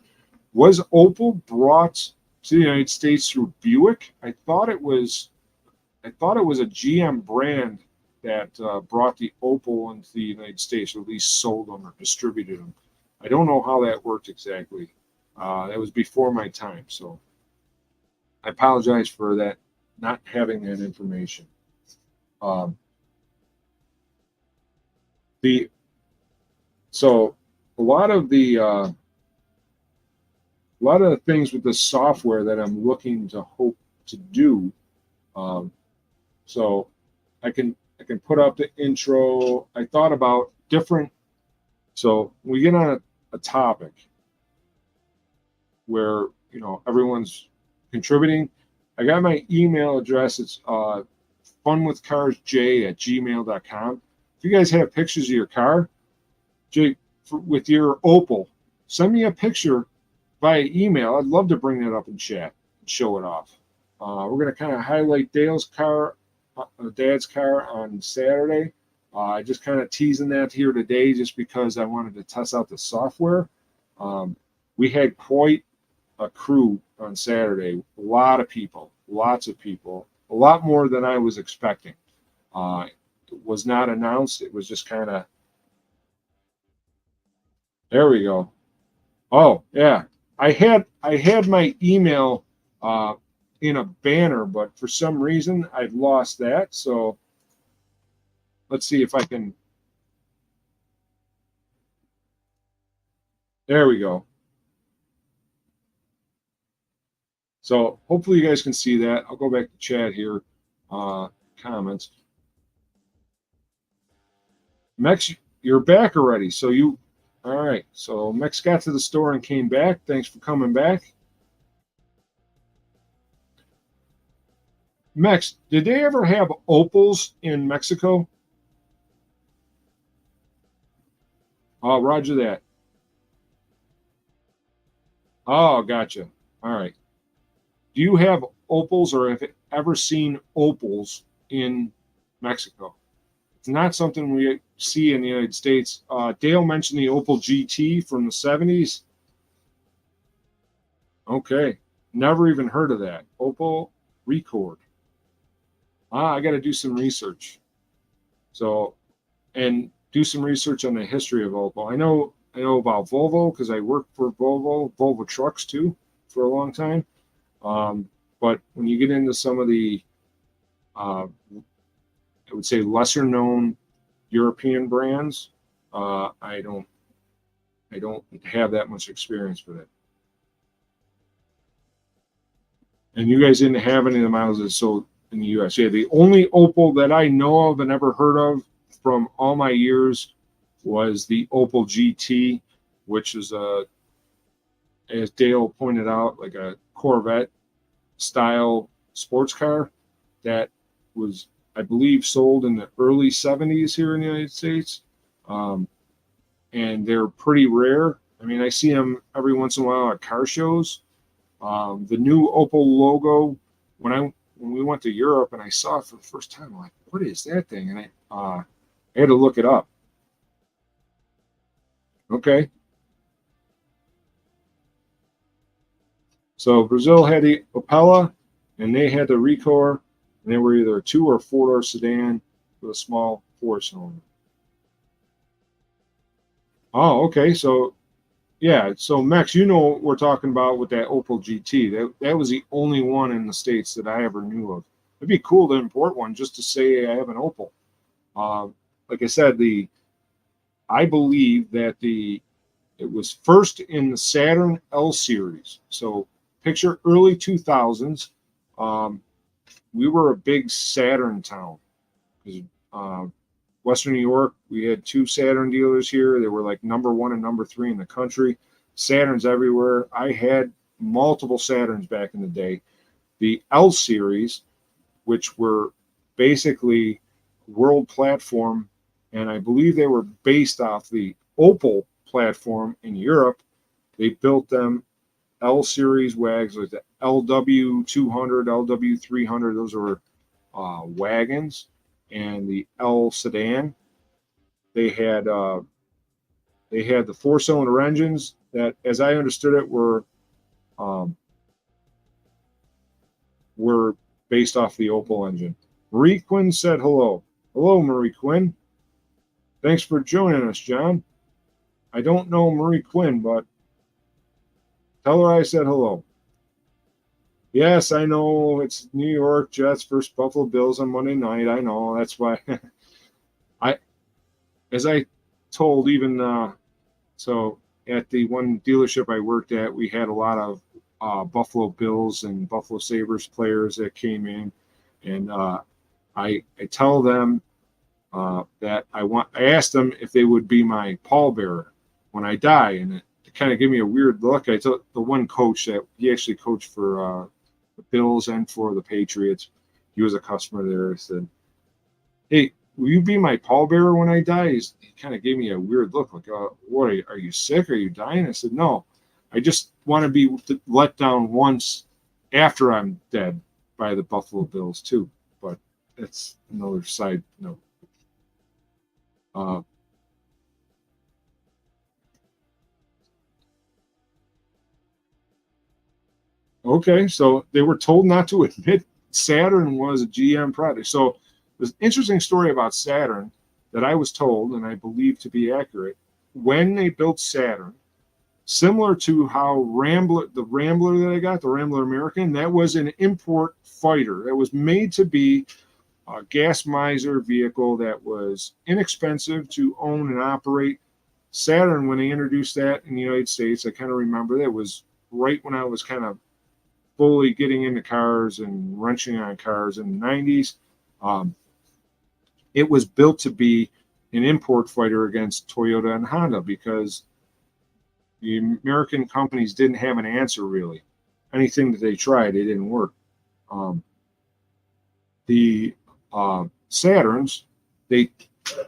Was Opel brought to the United States through Buick? I thought it was a GM brand that brought the Opel into the United States, or at least sold them or distributed them. I don't know how that worked exactly. That was before my time, so I apologize for that, not having that information. So a lot of the things with the software that I'm looking to hope to do, So I can put up the intro. I thought about different. So we get on a topic where everyone's contributing. I got my email address. It's funwithcarsj@gmail.com. If you guys have pictures of your car, with your Opel, send me a picture via email. I'd love to bring that up in chat and show it off. We're going to kind of highlight Dad's car on Saturday. I just kind of teasing that here today just because I wanted to test out the software. We had quite a crew on Saturday. A lot of people, lots of people, a lot more than I was expecting. It was not announced. It was just kind of, there we go. Oh, yeah. I had my email in a banner, but for some reason I've lost that. So let's see if I can. There we go. So hopefully you guys can see that. I'll go back to chat here. Comments. Mex, you're back already. So all right. So Mex got to the store and came back. Thanks for coming back. Mex, did they ever have Opels in Mexico? Oh, roger that. Oh, gotcha. All right. Do you have Opels or have you ever seen Opels in Mexico? It's not something we see in the United States. Dale mentioned the Opel GT from the 70s. Okay. Never even heard of that. Opel Record. I got to do some research. So, and do some research on the history of Opel. I know about Volvo because I worked for Volvo trucks too, for a long time. But when you get into some of the, I would say lesser known European brands, I don't have that much experience with it. And you guys didn't have any of the models that sold in the U.S. Yeah, the only Opel that I know of and ever heard of from all my years was the Opel GT, which is as Dale pointed out, like a Corvette style sports car that was, I believe, sold in the early 70s here in the United States. And they're pretty rare. I mean, I see them every once in a while at car shows. The new Opel logo, when we went to Europe and I saw it for the first time, I'm like, what is that thing? And I had to look it up. Okay. So Brazil had the Opella, and they had the Record, and they were either a 2 or 4-door sedan with a small 4-cylinder. Oh, okay. So, yeah. So, Max, you know what we're talking about with that Opel GT. That was the only one in the States that I ever knew of. It'd be cool to import one just to say I have an Opel. Like I said, I believe that it was first in the Saturn L series. So, picture early 2000s. We were a big Saturn town. Western New York, we had 2 Saturn dealers here. They were like number 1 and number 3 in the country. Saturns everywhere. I had multiple Saturns back in the day. The L series, which were basically world platform, and I believe they were based off the Opel platform in Europe. They built them L series wags, like the LW200, LW300. Those were wagons. And the L sedan, they had the 4-cylinder engines that, as I understood it, were based off the Opel engine. Marie Quinn said hello. Hello, Marie Quinn. Thanks for joining us, John. I don't know Marie Quinn, but tell her I said hello. Yes, I know it's New York Jets versus Buffalo Bills on Monday night. I know. That's why as I told even so at the one dealership I worked at, we had a lot of Buffalo Bills and Buffalo Sabres players that came in, and I tell them that I asked them if they would be my pallbearer when I die, and it kind of gave me a weird look. I told the one coach that he actually coached for the Bills and for the Patriots. He was a customer there. I said, "Hey, will you be my pallbearer when I die?" He kind of gave me a weird look, like, "What are you sick? Are you dying?" I said, "No, I just want to be let down once after I'm dead by the Buffalo Bills too." But that's another side note. Okay, so they were told not to admit Saturn was a GM product. So there's an interesting story about Saturn that I was told, and I believe to be accurate. When they built Saturn, similar to how the Rambler that I got, the Rambler American, that was an import fighter that was made to be a gas miser vehicle that was inexpensive to own and operate. Saturn, when they introduced that in the United States, I kind of remember that was right when I was kind of fully getting into cars and wrenching on cars in the 90s. It was built to be an import fighter against Toyota and Honda because the American companies didn't have an answer really. Anything that they tried, it didn't work. The Saturns, they,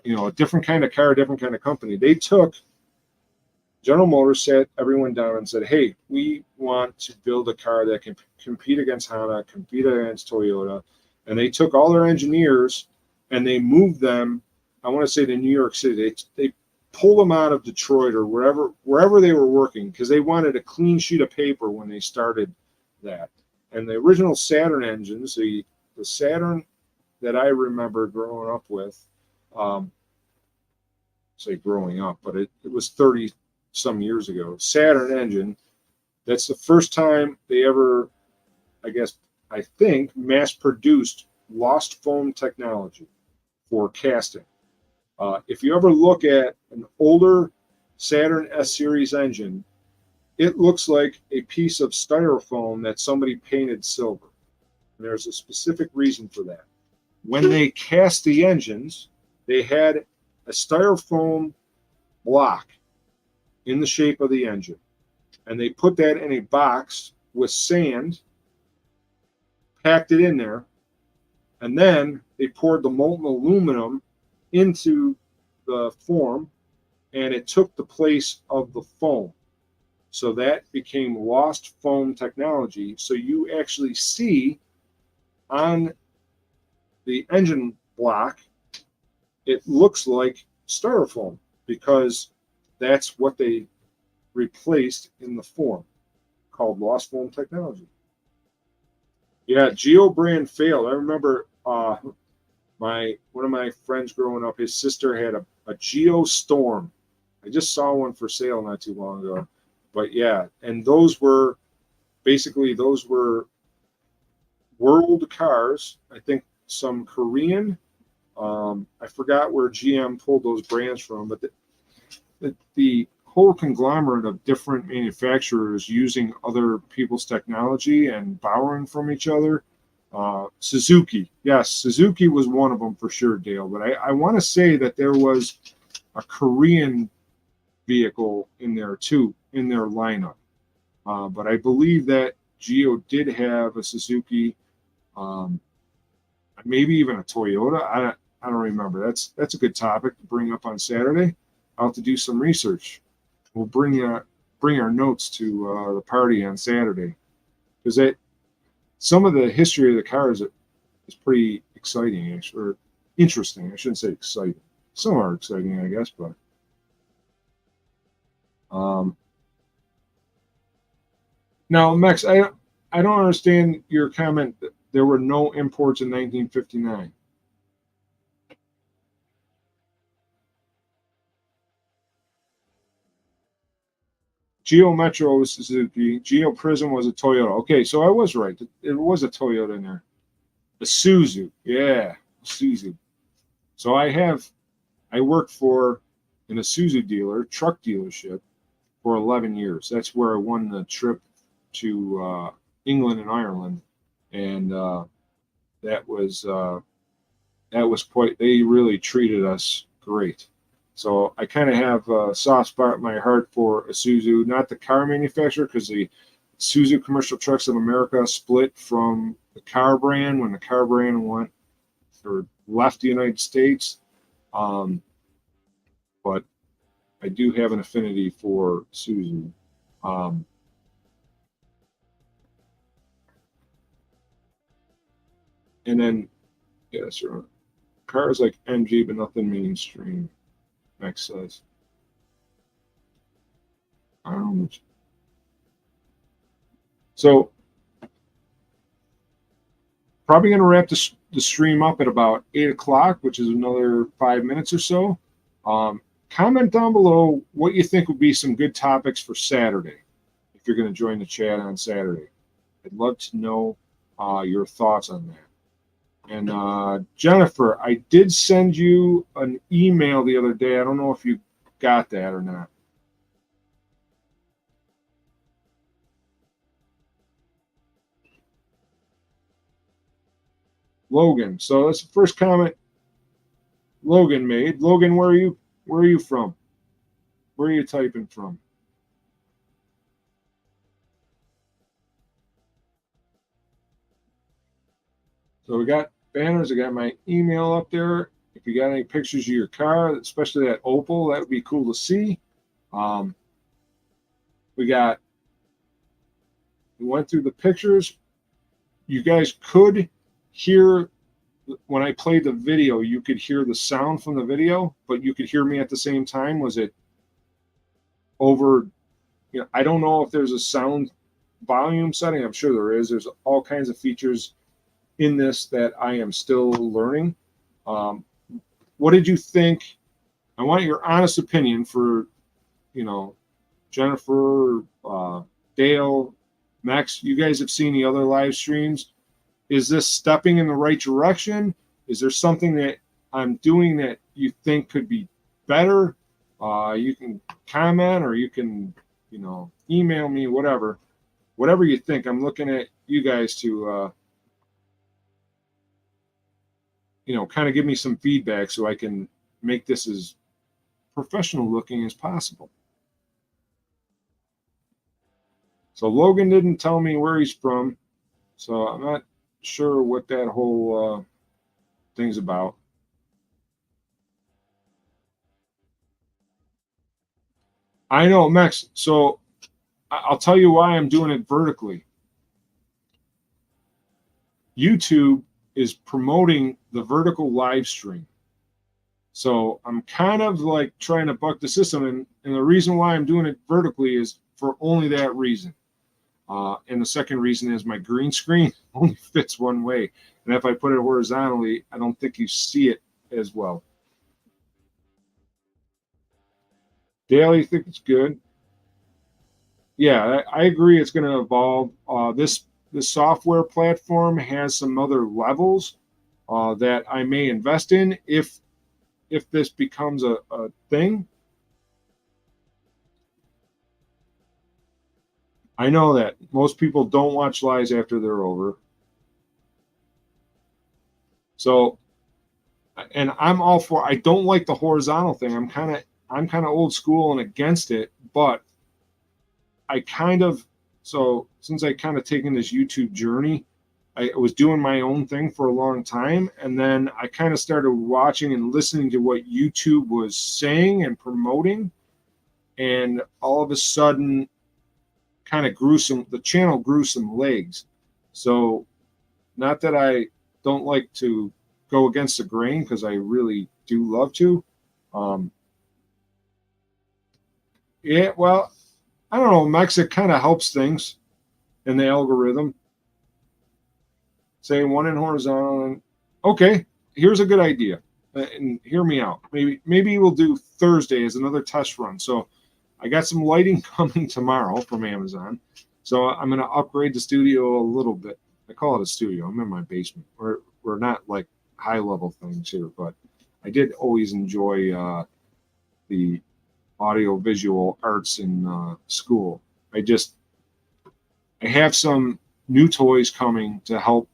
a different kind of car, different kind of company. They took General Motors, sat everyone down and said, "Hey, we want to build a car that can compete against Honda, compete against Toyota." And they took all their engineers and they moved them, I want to say, to New York City. They pulled them out of Detroit or wherever they were working because they wanted a clean sheet of paper when they started that. And the original Saturn engines, the Saturn that I remember growing up with, say growing up, but it was 30 some years ago, Saturn engine, that's the first time they ever, I think, mass produced lost foam technology for casting. If you ever look at an older Saturn S series engine, it looks like a piece of styrofoam that somebody painted silver. And there's a specific reason for that. When they cast the engines, they had a styrofoam block in the shape of the engine. And they put that in a box with sand, packed it in there, and then they poured the molten aluminum into the form, and it took the place of the foam. So that became lost foam technology. So you actually see on the engine block, it looks like styrofoam because that's what they replaced in the form, called lost foam technology. Yeah, Geo brand failed. I remember one of my friends growing up, his sister had a Geo Storm. I just saw one for sale not too long ago. But yeah, and those were world cars. I think some Korean. I forgot where GM pulled those brands from, but the whole conglomerate of different manufacturers using other people's technology and borrowing from each other. Suzuki, yes, Suzuki was one of them for sure, Dale. But I want to say that there was a Korean vehicle in there too, in their lineup. But I believe that Geo did have a Suzuki, maybe even a Toyota. I don't remember. That's a good topic to bring up on Saturday. I'll have to do some research. We'll bring our notes to the party on Saturday because some of the history of the cars is pretty exciting, or interesting. I shouldn't say exciting. Some are exciting, I guess, but now, Max, I don't understand your comment that there were no imports in 1959. Geo Metro was Suzuki. Geo Prism was a Toyota. Okay, so I was right. It was a Toyota in there. The Suzu. Yeah, Suzu. So I worked in a Suzu dealer, truck dealership, for 11 years. That's where I won the trip to England and Ireland. And that was that was quite, they really treated us great. So I kind of have a soft spot in my heart for Isuzu, not the car manufacturer, because the Isuzu Commercial Trucks of America split from the car brand when the car brand went or left the United States. But I do have an affinity for Isuzu. And then, yeah, sure. Cars like MG, but nothing mainstream. Max says. So probably going to wrap the stream up at about 8 o'clock, which is another 5 minutes or so. Comment down below what you think would be some good topics for Saturday, if you're going to join the chat on Saturday. I'd love to know your thoughts on that. And Jennifer, I did send you an email the other day. I don't know if you got that or not. Logan. So that's the first comment Logan made. Logan, where are you from? Where are you typing from? So we got banners. I got my email up there. If you got any pictures of your car, especially that Opel, that would be cool to see. We went through the pictures. You guys could hear when I played the video, you could hear the sound from the video, but you could hear me at the same time. Was it over? You know, I don't know if there's a sound volume setting. I'm sure there is. There's all kinds of features in this that I am still learning. What did you think? I want your honest opinion for, Jennifer, Dale, Max. You guys have seen the other live streams. Is this stepping in the right direction? Is there something that I'm doing that you think could be better? You can comment or you can, email me, whatever you think. I'm looking at you guys to, kind of give me some feedback so I can make this as professional looking as possible. So Logan didn't tell me where he's from, so I'm not sure what that whole thing's about. I know, Max. So I'll tell you why I'm doing it vertically. YouTube is promoting the vertical live stream. So I'm kind of like trying to buck the system. And the reason why I'm doing it vertically is for only that reason. And the second reason is my green screen only fits one way. And if I put it horizontally, I don't think you see it as well. Dale, you think it's good? Yeah, I agree. It's going to evolve. This software platform has some other levels that I may invest in if this becomes a thing. I know that most people don't watch lives after they're over. So, and I'm all for. I don't like the horizontal thing. I'm kind of old school and against it, but since I kind of taken this YouTube journey, I was doing my own thing for a long time. And then I kind of started watching and listening to what YouTube was saying and promoting. And all of a sudden, the channel grew some legs. So not that I don't like to go against the grain, because I really do love to. Yeah, well, I don't know, Max, it kind of helps things in the algorithm. Say one in horizontal. And okay, here's a good idea. And hear me out. Maybe we'll do Thursday as another test run. So I got some lighting coming tomorrow from Amazon. So I'm going to upgrade the studio a little bit. I call it a studio. I'm in my basement. We're not like high level things here, but I did always enjoy the audio visual arts in school. I have some new toys coming to help,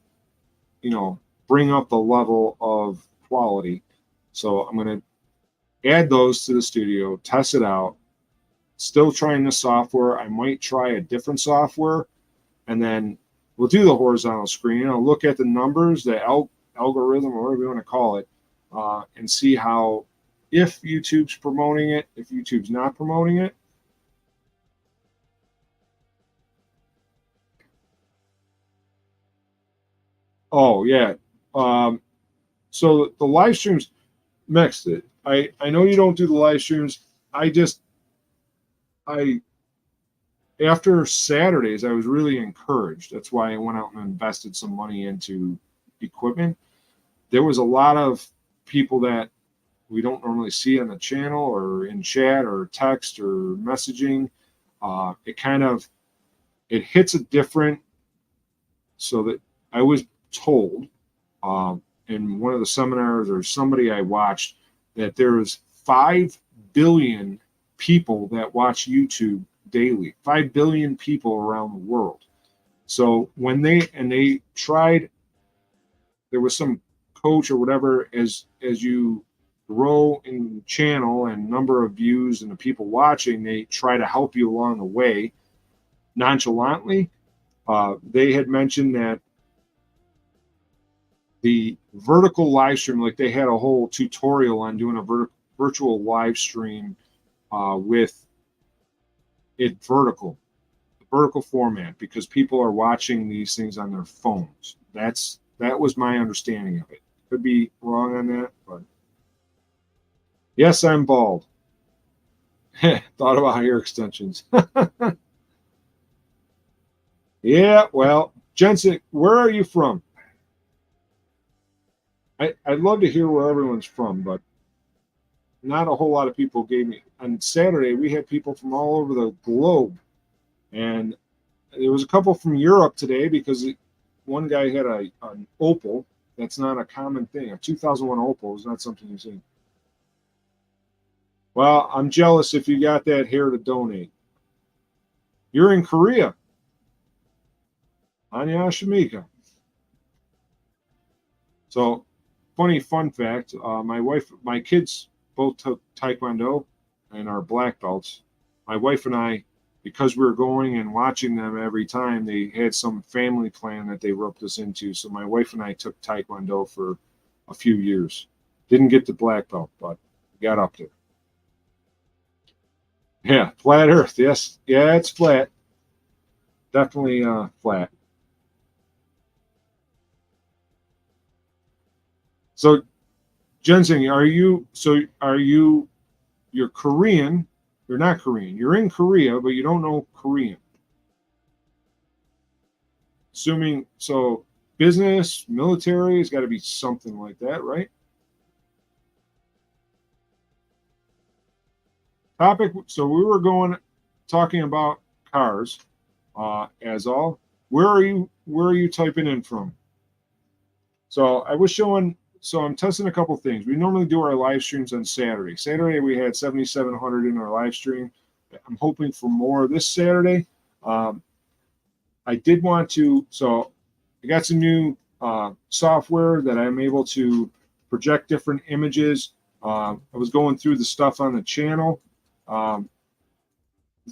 bring up the level of quality. So I'm going to add those to the studio, test it out. Still trying the software. I might try a different software, and then we'll do the horizontal screen. I'll look at the numbers, the algorithm, or whatever you want to call it, and see how, if YouTube's promoting it, if YouTube's not promoting it. Oh, yeah. So the live streams mixed it. I know you don't do the live streams. I after Saturdays, I was really encouraged. That's why I went out and invested some money into equipment. There was a lot of people that we don't normally see on the channel or in chat or text or messaging. It hits a different. So that I was told in one of the seminars or somebody I watched that there's 5 billion people that watch YouTube daily, 5 billion people around the world. So when they tried, there was some coach or whatever, as you grow in channel and number of views and the people watching, they try to help you along the way nonchalantly. They had mentioned that the vertical live stream, like they had a whole tutorial on doing a virtual live stream with it vertical format, because people are watching these things on their phones. That was my understanding of it. Could be wrong on that, but yes, I'm bald. Thought about hair extensions. Yeah, well, Jensen, where are you from? I'd love to hear where everyone's from, but not a whole lot of people gave me. On Saturday, we had people from all over the globe, and there was a couple from Europe today, because one guy had an Opel. That's not a common thing. A 2001 Opel is not something you see. Well, I'm jealous if you got that hair to donate. You're in Korea. Annyeonghaseyo. So, funny fun fact, my kids both took Taekwondo and are black belts. My wife and I, because we were going and watching them every time, they had some family plan that they roped us into. So my wife and I took Taekwondo for a few years. Didn't get the black belt, but got up there. Yeah, flat Earth. Yes, yeah, it's flat. Definitely flat. So, Jensen, you're Korean? You're not Korean. You're in Korea, but you don't know Korean. Assuming so, business, military has got to be something like that, right? Topic. So we were talking about cars, as all. Where are you typing in from? So I was showing. So I'm testing a couple things. We normally do our live streams on Saturday. Saturday we had 7,700 in our live stream. I'm hoping for more this Saturday. I did want to. So I got some new software that I'm able to project different images. I was going through the stuff on the channel. The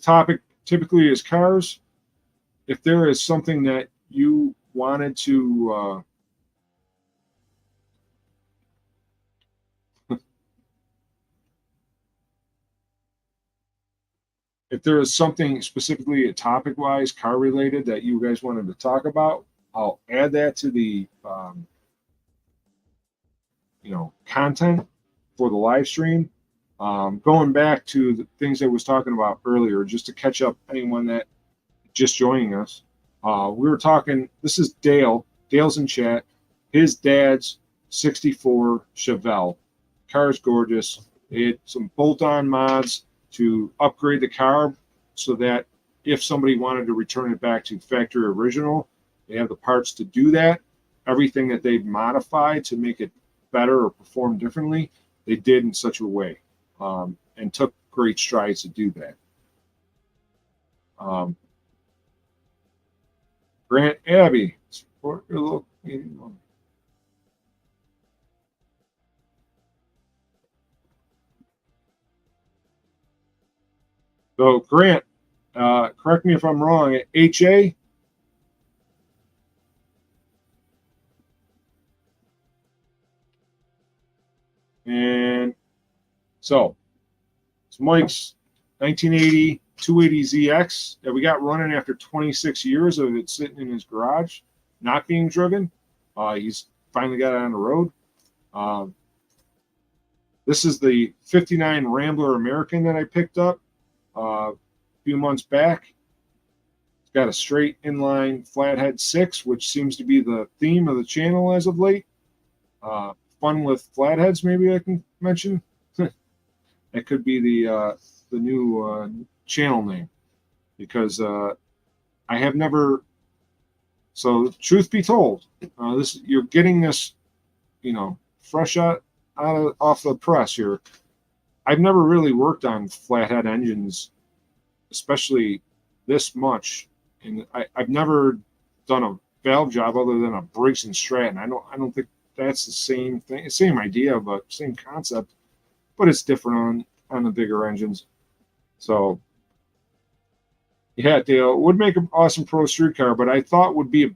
topic typically is cars. If there is something that you wanted to if there is something specifically topic wise, car related, that you guys wanted to talk about, I'll add that to the content for the live stream. Going back to the things I was talking about earlier, just to catch up anyone that just joining us. We were talking, this is Dale. Dale's in chat. His dad's 64 Chevelle. Car's gorgeous. They had some bolt-on mods to upgrade the car so that if somebody wanted to return it back to factory original, they have the parts to do that. Everything that they've modified to make it better or perform differently, they did in such a way, and took great strides to do that. Grant Abbey, support your local. So Grant, correct me if I'm wrong, HA? And so it's Mike's 1980 280ZX that we got running after 26 years of it sitting in his garage, not being driven. He's finally got it on the road. This is the 59 Rambler American that I picked up a few months back. It's got a straight inline flathead 6, which seems to be the theme of the channel as of late. Fun with flatheads, maybe I can mention. That could be the new channel name, because I have never. So truth be told, you're getting this, fresh off the press here. I've never really worked on flathead engines, especially this much, and I've never done a valve job other than a Briggs and Stratton. I don't think that's the same thing, same idea, but same concept, but it's different on the bigger engines. So yeah, Dale, it would make an awesome pro street car, but I thought would be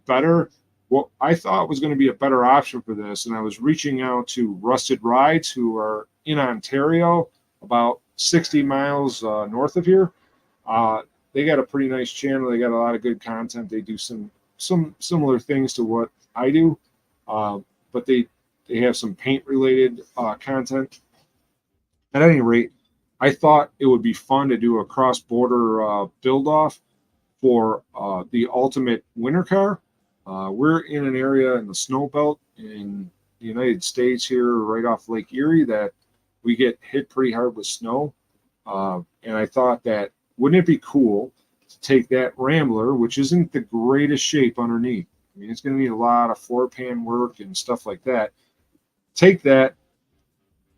what I thought was going to be a better option for this, and I was reaching out to Rusted Rides, who are in Ontario, about 60 miles north of here. They got a pretty nice channel. They got a lot of good content. They do some similar things to what I do, but they have some paint-related content. At any rate, I thought it would be fun to do a cross-border build-off for the ultimate winter car. We're in an area in the snow belt in the United States here, right off Lake Erie, that we get hit pretty hard with snow. And I thought that, wouldn't it be cool to take that Rambler, which isn't the greatest shape underneath. I mean, it's going to need a lot of floor pan work and stuff like that. Take that,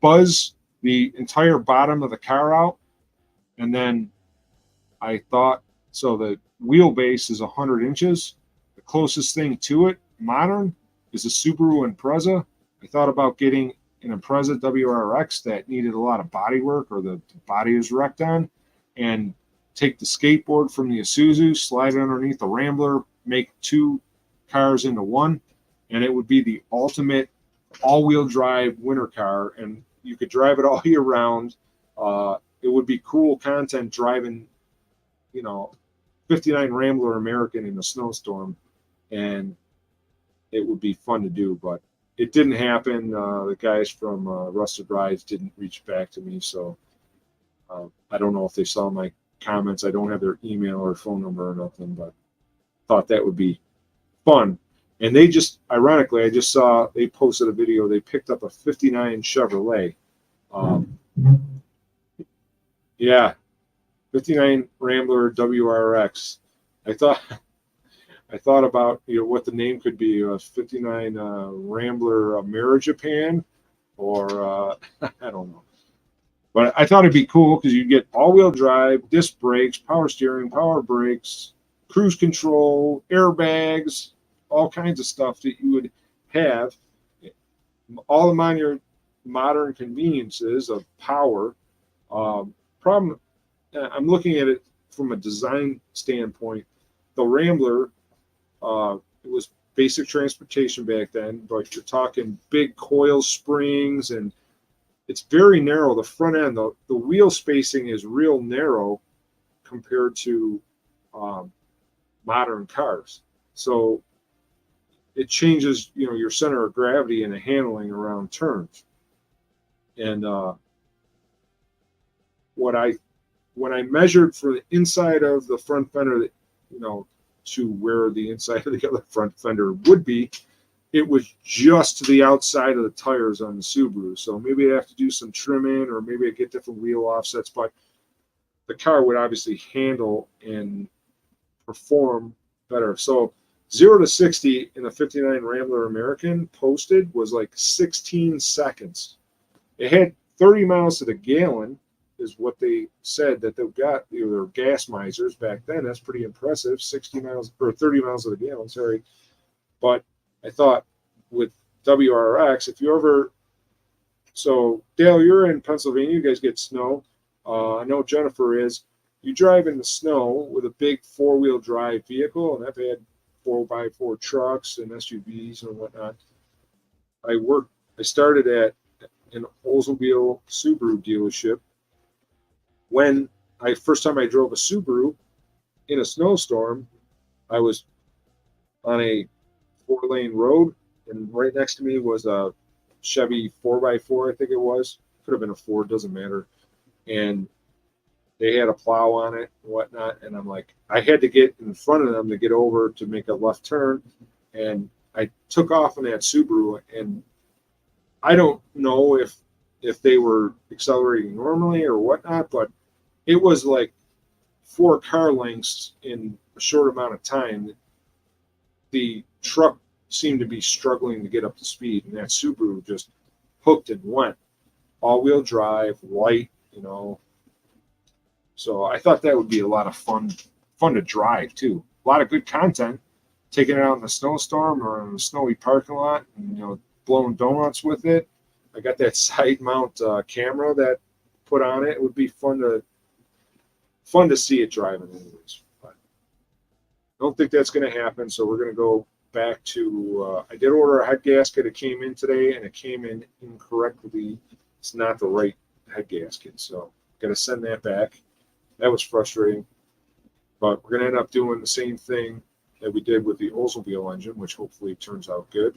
buzz the entire bottom of the car out, and then I thought, so the wheelbase is 100 inches. The closest thing to it, modern, is a Subaru Impreza. I thought about getting an Impreza WRX that needed a lot of body work, or the body is wrecked on, and take the skateboard from the Isuzu, slide it underneath the Rambler, make two cars into one, and it would be the ultimate all-wheel drive winter car, and you could drive it all year round. It would be cool content driving, 59 Rambler American in a snowstorm, and it would be fun to do, but it didn't happen. The guys from Rusted Rides didn't reach back to me, so I don't know if they saw my comments. I don't have their email or phone number or nothing, but thought that would be fun. And they just, ironically, I just saw they posted a video. They picked up a 59 Chevrolet. Yeah, 59 Rambler WRX. I thought about what the name could be, a 59 Rambler Amerijapan, or I don't know. But I thought it'd be cool because you get all-wheel drive, disc brakes, power steering, power brakes, cruise control, airbags, all kinds of stuff that you would have. All the modern conveniences of power. Problem, I'm looking at it from a design standpoint. The Rambler, it was basic transportation back then, but you're talking big coil springs, and it's very narrow. The front end, the wheel spacing is real narrow compared to modern cars. So it changes, your center of gravity and the handling around turns. And when I measured for the inside of the front fender, to where the inside of the other front fender would be, it was just to the outside of the tires on the Subaru. So maybe I have to do some trimming, or maybe I get different wheel offsets, but the car would obviously handle and perform better. So 0 to 60 in a 59 Rambler American posted was like 16 seconds. It had 30 miles to the gallon, is what they said that they've got. They were gas misers back then. That's pretty impressive. 60 miles or 30 miles to the gallon, sorry. But I thought with WRX, if you ever, so Dale, you're in Pennsylvania, you guys get snow. I know Jennifer is. you drive in the snow with a big 4-wheel drive vehicle, and I've had 4x4 trucks and SUVs and whatnot. I started at an Oldsmobile Subaru dealership. When first time I drove a Subaru in a snowstorm, I was on a 4-lane road, and right next to me was a Chevy 4x4, I think it was. Could have been a Ford, doesn't matter. And they had a plow on it and whatnot. And I'm like, I had to get in front of them to get over to make a left turn. And I took off in that Subaru, and I don't know if they were accelerating normally or whatnot, but it was like 4 car lengths in a short amount of time. The truck seemed to be struggling to get up to speed, and that Subaru just hooked and went. All-wheel drive, light, So I thought that would be a lot of fun to drive too. A lot of good content, taking it out in the snowstorm or in a snowy parking lot, and blowing donuts with it. I got that side mount camera that put on it. It would be fun to see it driving anyways. But I don't think that's going to happen. So we're going to go back to, I did order a head gasket. It came in today, and it came in incorrectly. It's not the right head gasket. So got to send that back. That was frustrating. But we're going to end up doing the same thing that we did with the Oldsmobile engine, which hopefully turns out good.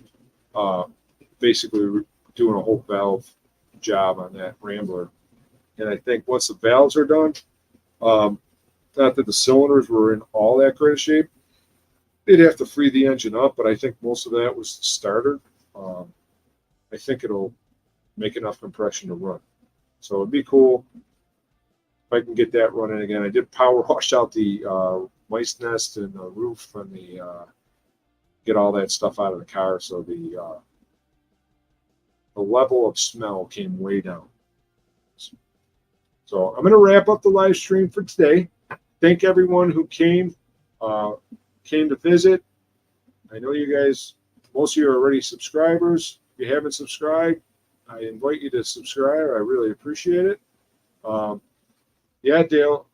Basically, we're doing a whole valve job on that Rambler. And I think once the valves are done, not that the cylinders were in all that great shape, they'd have to free the engine up, but I think most of that was the starter. I think it'll make enough compression to run. So it'd be cool if I can get that running again. I did power wash out the mice nest and the roof and get all that stuff out of the car, so the level of smell came way down. So I'm going to wrap up the live stream for today. Thank everyone who came to visit. I know you guys, most of you are already subscribers. If you haven't subscribed, I invite you to subscribe. I really appreciate it. Yeah, Dale,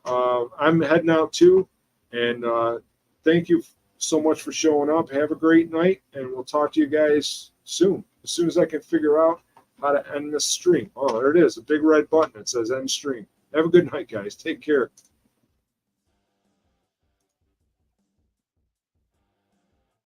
I'm heading out too. And thank you so much for showing up. Have a great night, and we'll talk to you guys soon. As soon as I can figure out how to end this stream. Oh, there it is, a big red button that says end stream. Have a good night, guys. Take care.